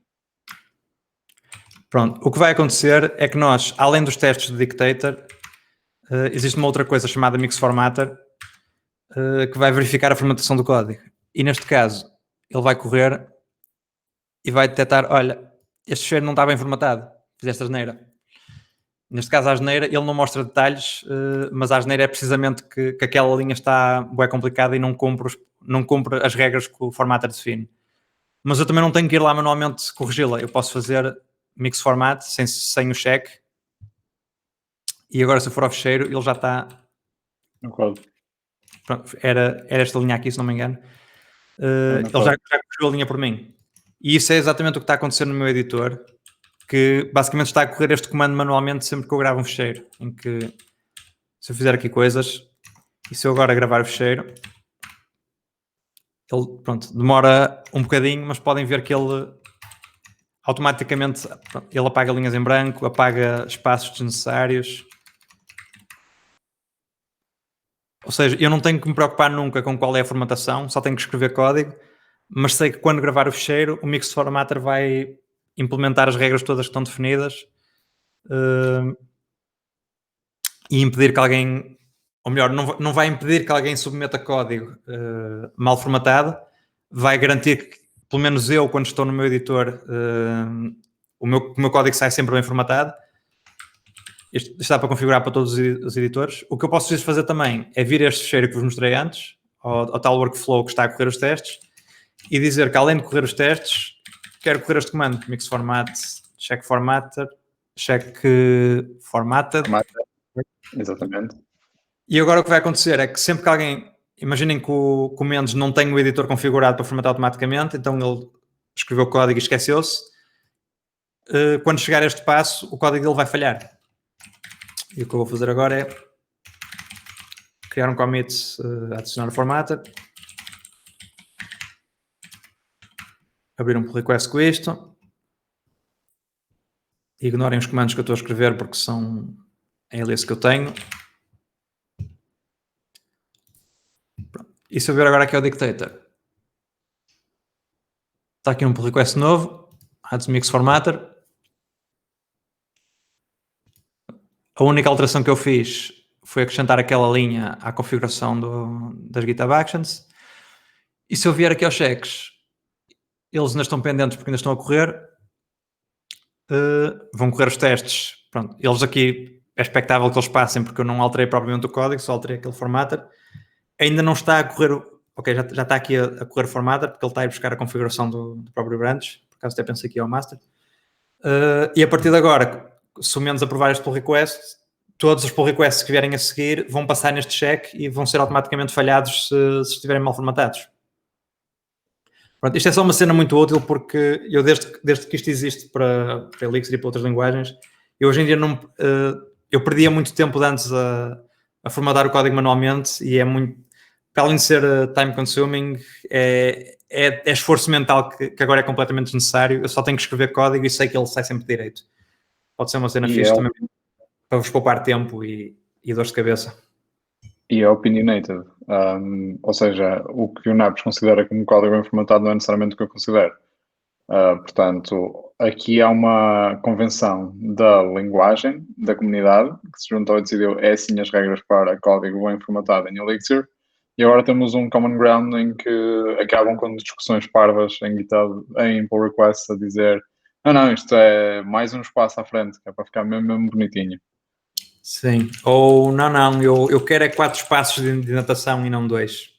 Pronto. O que vai acontecer é que nós, além dos testes de dictator, existe uma outra coisa chamada Mix Formatter, que vai verificar a formatação do código. E neste caso, ele vai correr e vai detectar, olha, este fecheiro não está bem formatado, fizeste asneira. Neste caso, a asneira, ele não mostra detalhes, mas a asneira é precisamente que aquela linha está bem complicada e não cumpre as regras que o formatter define. Mas eu também não tenho que ir lá manualmente corrigi-la. Eu posso fazer mix format sem o check. E agora, se eu for ao fecheiro, ele já está... No código. Pronto, era esta linha aqui, se não me engano. Ele já corrigiu a linha por mim. E isso é exatamente o que está acontecendo no meu editor, que basicamente está a correr este comando manualmente sempre que eu gravo um fecheiro, em que se eu fizer aqui coisas e se eu agora gravar o fecheiro, ele, pronto, demora um bocadinho, mas podem ver que ele automaticamente ele apaga linhas em branco, apaga espaços desnecessários. Ou seja, eu não tenho que me preocupar nunca com qual é a formatação, só tenho que escrever código, mas sei que quando gravar o ficheiro, o Mixed Formatter vai implementar as regras todas que estão definidas e impedir que alguém, ou melhor, não vai impedir que alguém submeta código mal formatado, vai garantir que, pelo menos eu, quando estou no meu editor, o meu código sai sempre bem formatado. Isto está para configurar para todos os editores. O que eu posso fazer também é vir este ficheiro que vos mostrei antes, ao tal workflow que está a correr os testes, e dizer que além de correr os testes, quero correr este comando, mix format, check formatter, check formatted. Exatamente. E agora o que vai acontecer é que sempre que alguém, imaginem que o Mendes não tem o editor configurado para formatar automaticamente, então ele escreveu o código e esqueceu-se. Quando chegar a este passo, o código dele vai falhar. E o que eu vou fazer agora é criar um commit, adicionar o formatter, abrir um pull request com isto, ignorem os comandos que eu estou a escrever porque são alias que eu tenho. E se eu ver agora aqui é o dictator, está aqui um pull request novo, adds mix formatter. A única alteração que eu fiz foi acrescentar aquela linha à configuração das GitHub Actions. E se eu vier aqui aos checks, eles ainda estão pendentes porque ainda estão a correr. Vão correr os testes. Pronto, eles aqui é expectável que eles passem porque eu não alterei propriamente o código, só alterei aquele formatter. Ainda não está a correr, ok, já está aqui a correr o formatter porque ele está a ir buscar a configuração do próprio branch, por acaso até pensei aqui ao master. E a partir de agora, se o menos aprovar este pull request, todos os pull requests que vierem a seguir vão passar neste check e vão ser automaticamente falhados se estiverem mal formatados. Pronto, isto é só uma cena muito útil porque eu desde que isto existe para Elixir e para outras linguagens, eu hoje em dia não, eu perdia muito tempo de antes a formatar o código manualmente e é muito, para além de ser time consuming, é esforço mental que agora é completamente desnecessário. Eu só tenho que escrever código e sei que ele sai sempre direito. Pode ser uma cena fixe também para vos poupar tempo e dores de cabeça. E é opinionated, ou seja, o que o NAPS considera como código bem formatado não é necessariamente o que eu considero. Portanto, aqui há uma convenção da linguagem, da comunidade, que se juntou e decidiu é assim as regras para código bem formatado em Elixir, e agora temos um common ground em que acabam com discussões parvas em GitHub, em pull requests, a dizer não, isto é mais um espaço à frente, que é para ficar mesmo bonitinho. Sim, ou não, eu quero é 4 espaços de natação e não 2.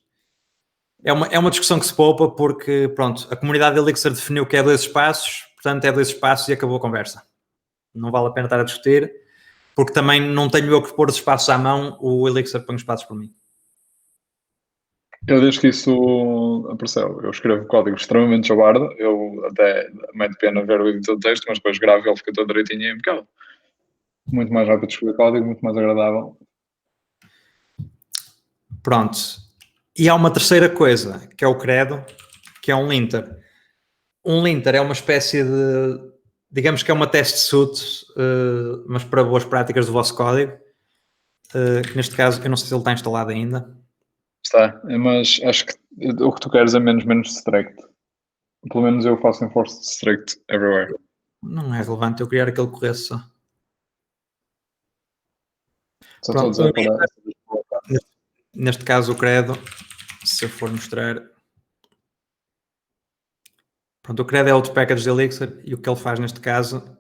É uma discussão que se poupa porque, pronto, a comunidade de Elixir definiu que é 2 espaços, portanto é 2 espaços e acabou a conversa. Não vale a pena estar a discutir, porque também não tenho eu que pôr os espaços à mão, o Elixir põe os espaços por mim. Eu desde que isso apareceu, eu escrevo código extremamente jabarda, eu até mete pena ver o editor de texto, mas depois gravo ele fica todo direitinho e impecável. Muito mais rápido de escrever código, muito mais agradável. Pronto. E há uma terceira coisa, que é o Credo, que é um linter. Um linter é uma espécie de, digamos que é uma test suite, mas para boas práticas do vosso código, que neste caso, eu não sei se ele está instalado ainda. Está, mas acho que o que tu queres é menos strict. Pelo menos eu faço enforced strict everywhere. Não é relevante, eu queria que ele corresse só. Só estou a dizer para... Neste caso o Credo, se eu for mostrar... Pronto, o Credo é outro package de Elixir e o que ele faz neste caso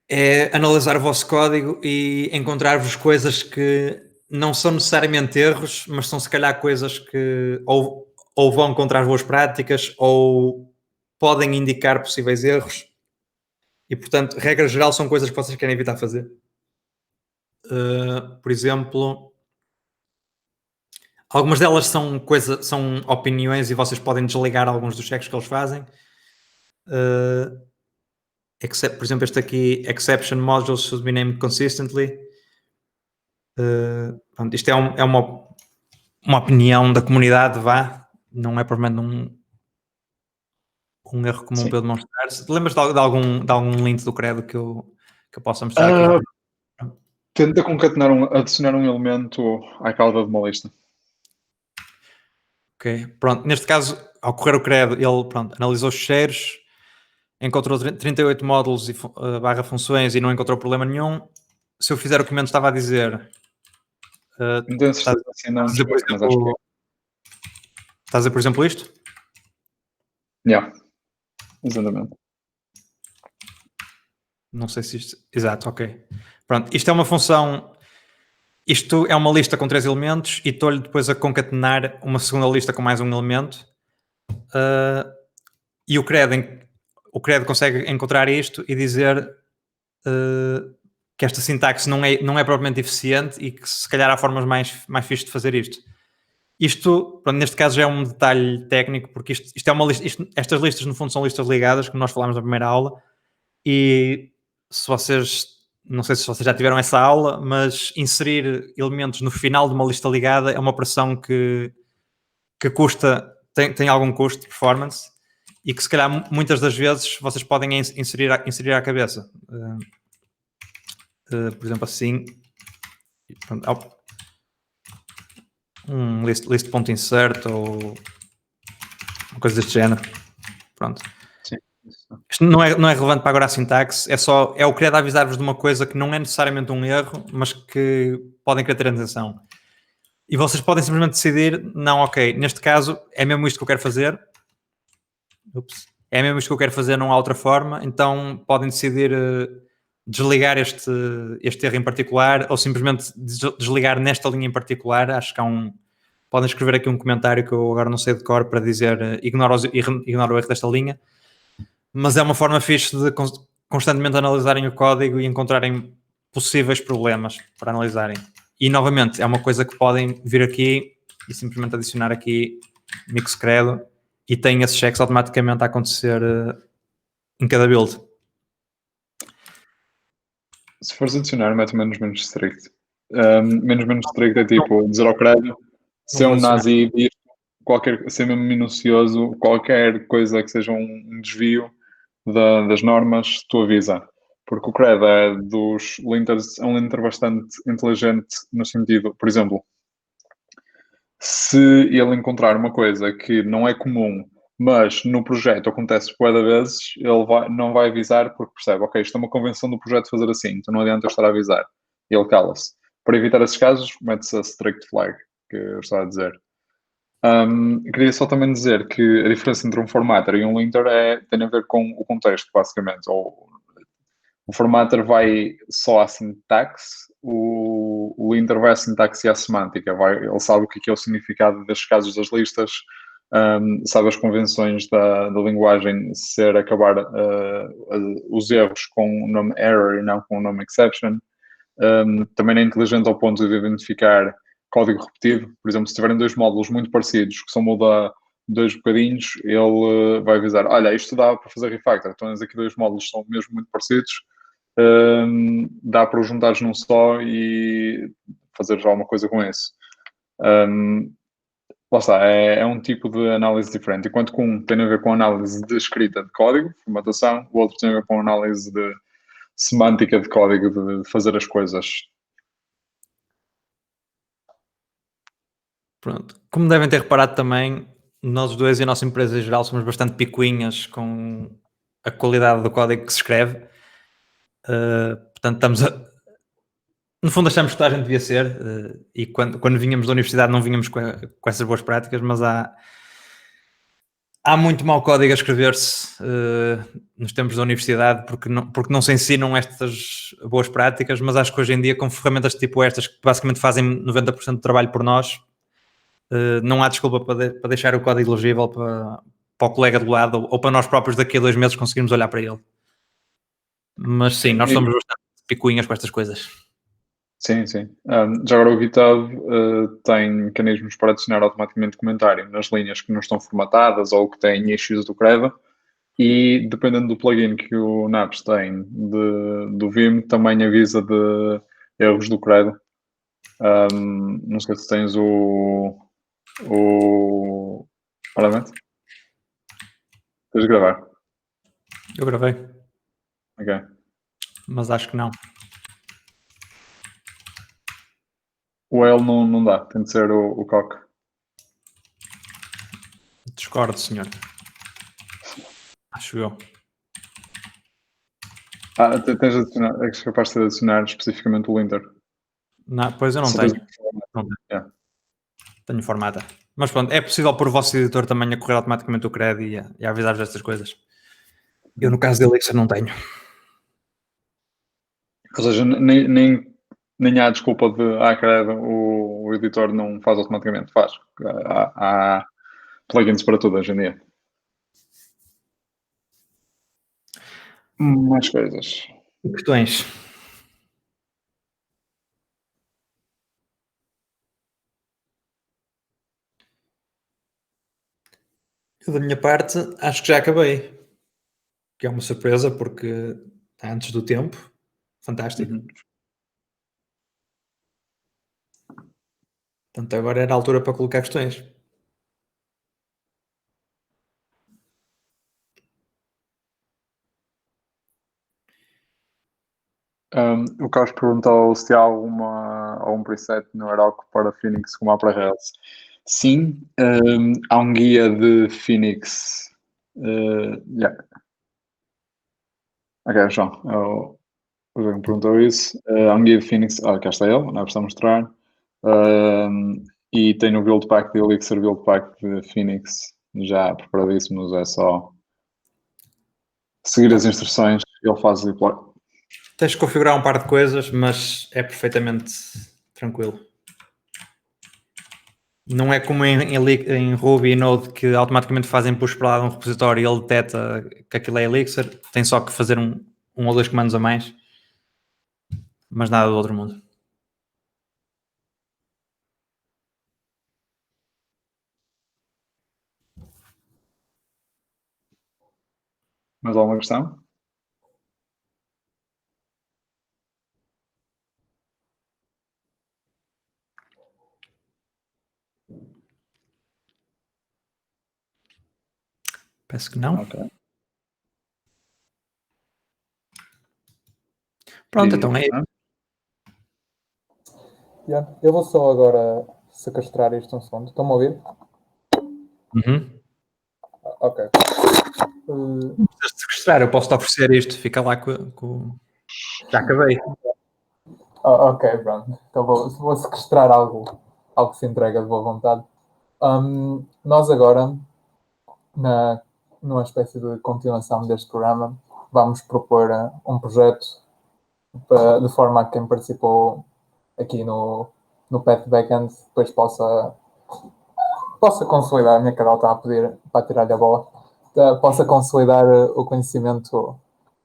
é analisar o vosso código e encontrar-vos coisas que não são necessariamente erros, mas são se calhar coisas que ou vão contra as boas práticas ou podem indicar possíveis erros e, portanto, regra geral, são coisas que vocês querem evitar fazer. Por exemplo, algumas delas são opiniões e vocês podem desligar alguns dos checks que eles fazem. Por exemplo, este aqui, exception modules should be named consistently. Isto é uma opinião da comunidade, vá. Não é provavelmente um erro comum Sim. para eu demonstrar. Se te lembras de algum link do credo que eu possa mostrar aqui? Tenta concatenar adicionar um elemento à cauda de uma lista. Ok, pronto. Neste caso, ao correr o credo, ele analisou os cheiros, encontrou 38 módulos e barra funções e não encontrou problema nenhum. Se eu fizer o que o Mendes estava a dizer... não tenho certeza assim, não, estás a dizer, por exemplo, isto? Yeah. Exatamente. Não sei se isto... Exato, ok. Pronto, isto é uma função... Isto é uma lista com 3 elementos e estou-lhe depois a concatenar uma segunda lista com mais um elemento. E o credo consegue encontrar isto e dizer que esta sintaxe não é propriamente eficiente e que se calhar há formas mais fixes de fazer isto. Isto, pronto, neste caso já é um detalhe técnico, porque isto é uma lista, estas listas no fundo são listas ligadas, como nós falámos na primeira aula, e se vocês, não sei se vocês já tiveram essa aula, mas inserir elementos no final de uma lista ligada é uma operação que custa, tem algum custo de performance e que se calhar muitas das vezes vocês podem inserir à cabeça. Por exemplo, assim, um list.insert ou uma coisa deste género. Pronto. Sim. Isto não é relevante para agora a sintaxe, é o que queria avisar-vos de uma coisa que não é necessariamente um erro, mas que podem querer ter atenção. E vocês podem simplesmente decidir, não, ok, neste caso é mesmo isto que eu quero fazer. É mesmo isto que eu quero fazer, não há outra forma. Então podem decidir desligar este erro em particular ou simplesmente desligar nesta linha em particular. Acho que podem escrever aqui um comentário que eu agora não sei de cor para dizer ignora o erro desta linha. Mas é uma forma fixe de constantemente analisarem o código e encontrarem possíveis problemas para analisarem. E novamente, é uma coisa que podem vir aqui e simplesmente adicionar aqui mix credo e tem esses checks automaticamente a acontecer em cada build. Se fores adicionar, mete menos strict. Menos strict é tipo dizer ao credo, ser um nazi e ser mesmo minucioso, qualquer coisa que seja um desvio das normas, tu avisa. Porque o CRED é dos linters, é um linter bastante inteligente no sentido, por exemplo, se ele encontrar uma coisa que não é comum, mas no projeto acontece bué de vezes, ele não vai avisar porque percebe, ok, isto é uma convenção do projeto fazer assim, então não adianta eu estar a avisar. E ele cala-se. Para evitar esses casos, mete-se a strict flag, que eu estava a dizer. Queria só também dizer que a diferença entre um formatter e um linter tem a ver com o contexto, basicamente. O formatter vai só à sintaxe, o linter vai à sintaxe e à semântica. Ele sabe o que é o significado destes casos das listas, sabe as convenções da linguagem ser acabar os erros com o nome error e não com o nome exception. Também é inteligente ao ponto de identificar código repetido. Por exemplo, se tiverem dois módulos muito parecidos que só muda dois bocadinhos, ele vai avisar, olha, isto dá para fazer refactor, então aqui dois módulos são mesmo muito parecidos, dá para os juntares num só e fazer já alguma coisa com isso. Lá está, é um tipo de análise diferente. Enquanto que um tem a ver com análise de escrita de código, formatação, o outro tem a ver com análise de semântica de código, de fazer as coisas. Pronto. Como devem ter reparado também, nós dois e a nossa empresa em geral somos bastante picuinhas com a qualidade do código que se escreve. Portanto, no fundo achamos que toda a gente devia ser, e quando vinhamos da universidade não vinhamos com essas boas práticas, mas há muito mau código a escrever-se nos tempos da universidade porque não se ensinam estas boas práticas, mas acho que hoje em dia com ferramentas tipo estas que basicamente fazem 90% do trabalho por nós, não há desculpa para deixar o código legível para o colega do lado ou para nós próprios daqui a 2 meses conseguirmos olhar para ele. Mas sim, nós somos bastante picuinhas com estas coisas. Sim, sim. Já agora o GitHub tem mecanismos para adicionar automaticamente comentário nas linhas que não estão formatadas ou que têm issues do Creda, e dependendo do plugin que o Naps tem do Vim, também avisa de erros do Creda. Não sei se tens o... Ora, Tens de gravar? Eu gravei. Ok. Mas acho que não. O L não dá, tem de ser o coque. Discordo, senhor. Acho eu. Tens de adicionar, és capaz de adicionar especificamente o linter. Não, pois eu não Só tenho. tens- Não tenho. Yeah. Tenho formata. Mas pronto, é possível por o vosso editor também a correr automaticamente o CRED e a avisar-vos destas coisas. Eu, no caso da Elixir, não tenho. Ou seja, nem há desculpa de credo, o editor não faz automaticamente, faz. Há plugins para tudo hoje em dia. Mais coisas. Questões? Eu, da minha parte, acho que já acabei. Que é uma surpresa, porque está antes do tempo. Fantástico. Uhum. Portanto, agora era a altura para colocar questões. O Carlos perguntou se há algum preset no Heroku para Phoenix como há para Rails. Sim, há um guia de Phoenix. Yeah. Ok, João, o João perguntou isso. Há um guia de Phoenix, cá está ele, não é para mostrar. E tem o build pack de Elixir, build pack de Phoenix já preparadíssimos, é só seguir as instruções, ele faz o deploy. Tens de configurar um par de coisas, mas é perfeitamente tranquilo. Não é como em Ruby e Node que automaticamente fazem push para lá de um repositório e ele detecta que aquilo é Elixir. Tem só que fazer um ou dois comandos a mais, mas nada do outro mundo. Mais alguma questão? Parece que não. Ok. Pronto, então é. Yeah. Eu vou só agora sequestrar isto um segundo. Estão-me a ouvir? Uhum. Ok. Não precisas de sequestrar, eu posso te oferecer isto. Fica lá com... Já acabei. Ok, pronto. Então vou sequestrar algo que se entrega de boa vontade. Nós agora, numa espécie de continuação deste programa, vamos propor um projeto de forma a que quem participou aqui no Pet Backend depois possa consolidar. A minha cadela está a pedir para tirar-lhe a bola. Possa consolidar o conhecimento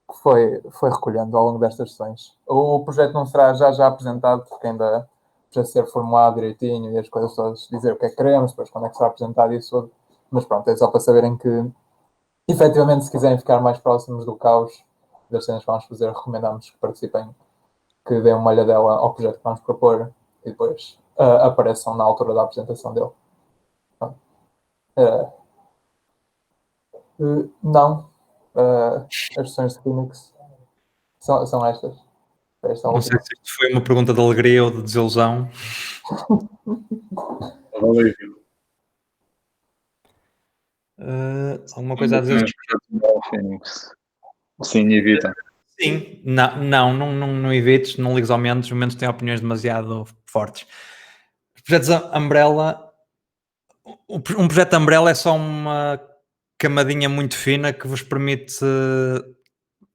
que foi recolhendo ao longo destas sessões. O projeto não será já apresentado, porque ainda precisa ser formulado direitinho e as coisas todas, dizer o que é que queremos, depois quando é que será apresentado isso. Mas pronto, é só para saberem que, efetivamente, se quiserem ficar mais próximos do caos das cenas que vamos fazer, recomendamos que participem, que deem uma olhadela ao projeto que vamos propor e depois apareçam na altura da apresentação dele. Não. As sessões de Phoenix são estas. Não sei se isto foi uma pergunta de alegria ou de desilusão. Alguma coisa a dizer? Sim, evita. Sim, não evites, não ligues ao menos tem opiniões demasiado fortes. Os projetos Umbrella, um projeto Umbrella é só uma camadinha muito fina que vos permite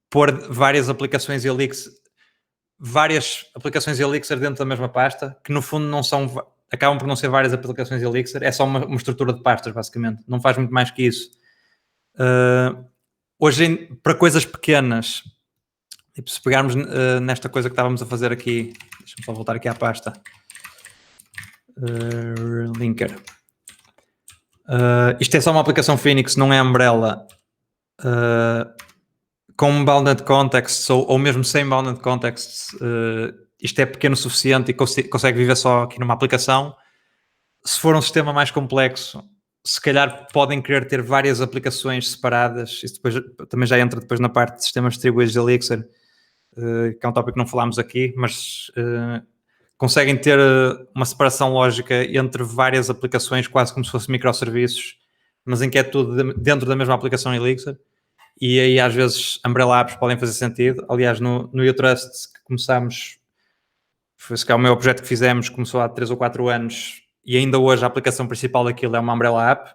pôr várias aplicações Elixir dentro da mesma pasta, que no fundo acabam por não ser várias aplicações Elixir, é só uma estrutura de pastas, basicamente. Não faz muito mais que isso. Hoje, para coisas pequenas, tipo, se pegarmos nesta coisa que estávamos a fazer aqui, deixa-me só voltar aqui à pasta. Linker. Isto é só uma aplicação Phoenix, não é Umbrella. Com bounded contexts ou mesmo sem bounded contexts, isto é pequeno o suficiente e consegue viver só aqui numa aplicação. Se for um sistema mais complexo, se calhar podem querer ter várias aplicações separadas. Isso depois também já entra depois na parte de sistemas distribuídos de Elixir, que é um tópico que não falámos aqui, mas conseguem ter uma separação lógica entre várias aplicações, quase como se fossem microserviços, mas em que é tudo dentro da mesma aplicação Elixir. E aí às vezes Umbrella Apps podem fazer sentido. Aliás, no UTrust que começámos, foi se calhar o meu projeto que fizemos, começou há 3 ou 4 anos, e ainda hoje a aplicação principal daquilo é uma Umbrella App,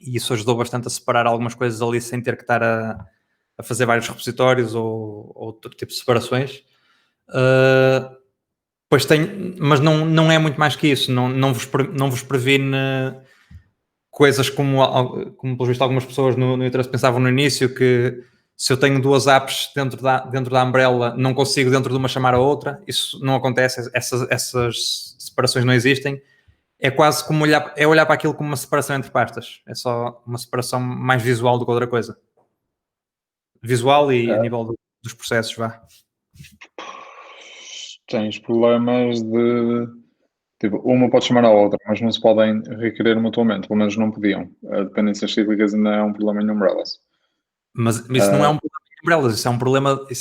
e isso ajudou bastante a separar algumas coisas ali sem ter que estar a fazer vários repositórios ou outro tipo de separações. Pois tem, mas não é muito mais que isso, não vos previne coisas como pelo visto algumas pessoas no interesse pensavam no início, que se eu tenho 2 apps dentro da Umbrella, não consigo dentro de uma chamar a outra. Isso não acontece, essas separações não existem. É quase como olhar para aquilo como uma separação entre pastas. É só uma separação mais visual do que outra coisa. Visual e a nível dos processos, vá. Tens problemas de... Tipo, uma pode chamar a outra, mas não se podem requerer mutuamente. Pelo menos não podiam. A dependência cíclicas ainda é um problema em Umbrellas. Mas isso não é um problema em Umbrellas. Isso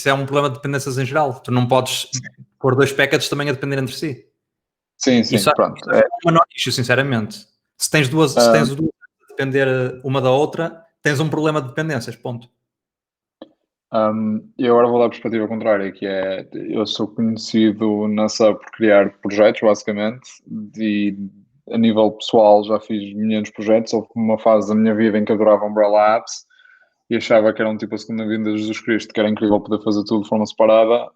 é um problema de dependências em geral. Tu não podes pôr 2 packages também a depender entre si. Sim, isso pronto. É uma menor issue, sinceramente. Se tens duas a depender uma da outra, tens um problema de dependências, ponto. E agora vou dar a perspectiva contrária, que é, eu sou conhecido por criar projetos, basicamente, e a nível pessoal já fiz milhares de projetos. Houve uma fase da minha vida em que adorava Umbrella Apps e achava que era tipo a segunda vinda de Jesus Cristo, que era incrível poder fazer tudo de forma separada.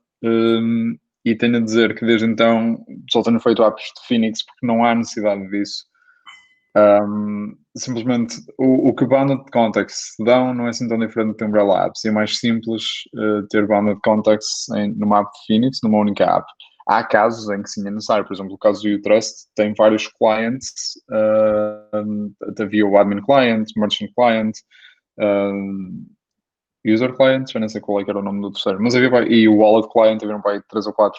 E tenho a dizer que desde então só tenho feito apps de Phoenix porque não há necessidade disso. Simplesmente o que Bounded Contexts dão não é assim tão diferente de Umbrella Apps. É mais simples ter Bounded Contexts numa app de Phoenix, numa única app. Há casos em que sim é necessário. Por exemplo, o caso do UTrust tem vários clients, havia o admin client, merchant client, user client, já nem sei qual é que era o nome do terceiro, mas havia, e o wallet client, havia 3 ou 4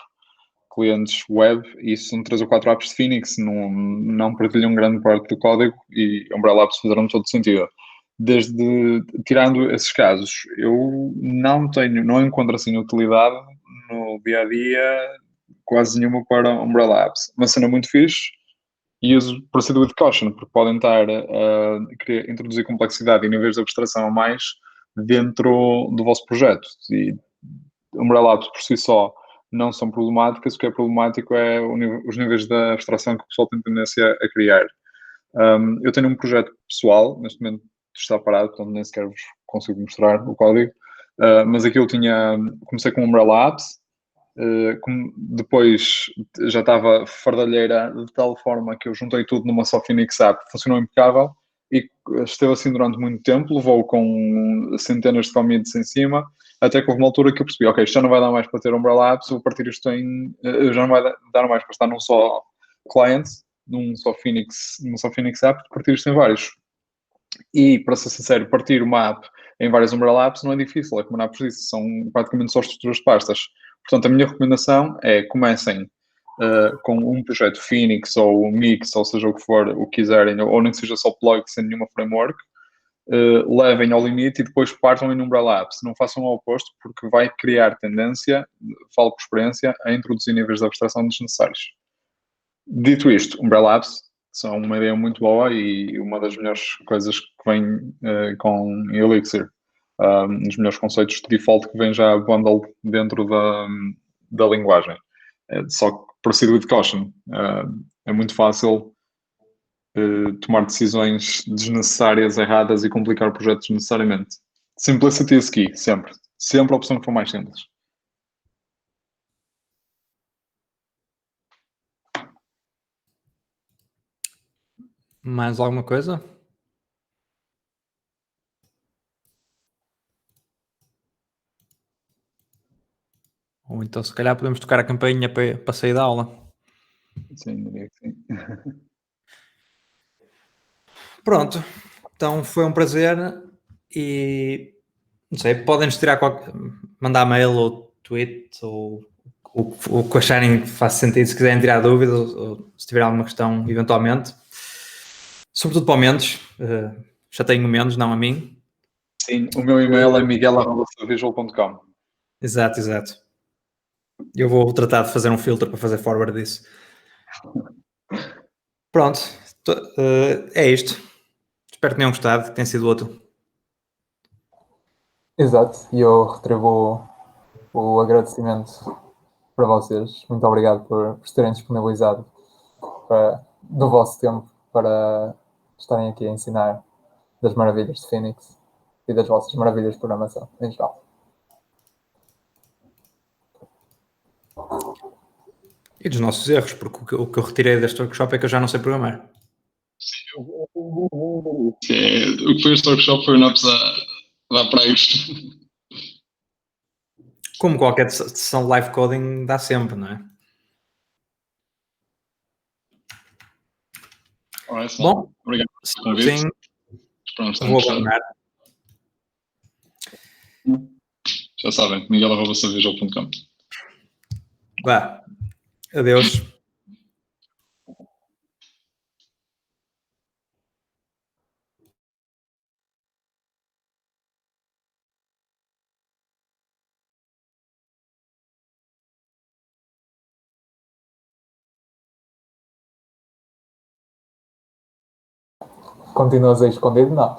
clientes web, e são 3 ou 4 apps de Phoenix, não partilham grande parte do código, e Umbrella Apps fizeram todo sentido. Tirando esses casos, eu não encontro assim utilidade no dia-a-dia quase nenhuma para Umbrella Apps. Uma cena muito fixe, e uso proceed with caution, porque podem estar a introduzir complexidade e níveis de abstração a mais dentro do vosso projeto. E Umbrella Apps por si só não são problemáticas. O que é problemático é os níveis de abstração que o pessoal tem tendência a criar. Eu tenho um projeto pessoal, neste momento está parado, portanto nem sequer vos consigo mostrar o código, mas aqui eu comecei com Umbrella Apps, depois já estava fardalheira de tal forma que eu juntei tudo numa só Phoenix App, funcionou impecável e esteve assim durante muito tempo, levou com centenas de commits em cima, até que houve uma altura que eu percebi, ok, isto já não vai dar mais para ter Umbrella Apps, vou partir isto já não vai dar mais para estar num só client, numa só Phoenix App, partir isto em vários. E, para ser sincero, partir uma app em várias Umbrella Apps não é difícil, é como a Apps disse, são praticamente só estruturas de pastas. Portanto, a minha recomendação é comecem com um projeto Phoenix ou Mix, ou seja o que for, o que quiserem, ou nem que seja só plug sem nenhuma framework, levem ao limite e depois partam em Umbrella Apps. Não façam o oposto, porque vai criar tendência, falo por experiência, a introduzir níveis de abstração desnecessários. Dito isto, Umbrella Apps são uma ideia muito boa e uma das melhores coisas que vem com Elixir. Um dos melhores conceitos de default que vem já bundled dentro da linguagem. Só que proceed with caution. É muito fácil tomar decisões desnecessárias, erradas e complicar projetos desnecessariamente. Simplicity is key, sempre. Sempre a opção que for mais simples. Mais alguma coisa? Ou então, se calhar, podemos tocar a campainha para sair da aula. Sim, diria que sim. Pronto. Então, foi um prazer e, não sei, podem-nos tirar mandar mail ou tweet ou o que acharem que faça sentido, se quiserem tirar dúvidas ou se tiver alguma questão, eventualmente. Sobretudo para o Mendes. Já tenho o Mendes, não a mim. Sim, o meu e-mail é miguel.visual.com. Exato. Eu vou tratar de fazer um filtro para fazer forward disso. Pronto, é isto. Espero que tenham gostado, que tenha sido útil. Exato, e eu retribuo o agradecimento para vocês. Muito obrigado por terem disponibilizado do vosso tempo para estarem aqui a ensinar das maravilhas de Phoenix e das vossas maravilhas de programação em geral. E dos nossos erros, porque o que eu retirei deste workshop é que eu já não sei programar. O que foi este workshop foi um apps a dar pregos. Como qualquer sessão live coding dá sempre, não é? Bom, obrigado pelo convite. Sim, vou abandonar. Já sabem, miguel.savejol.com. Vá, adeus. Continuas aí escondido? Não.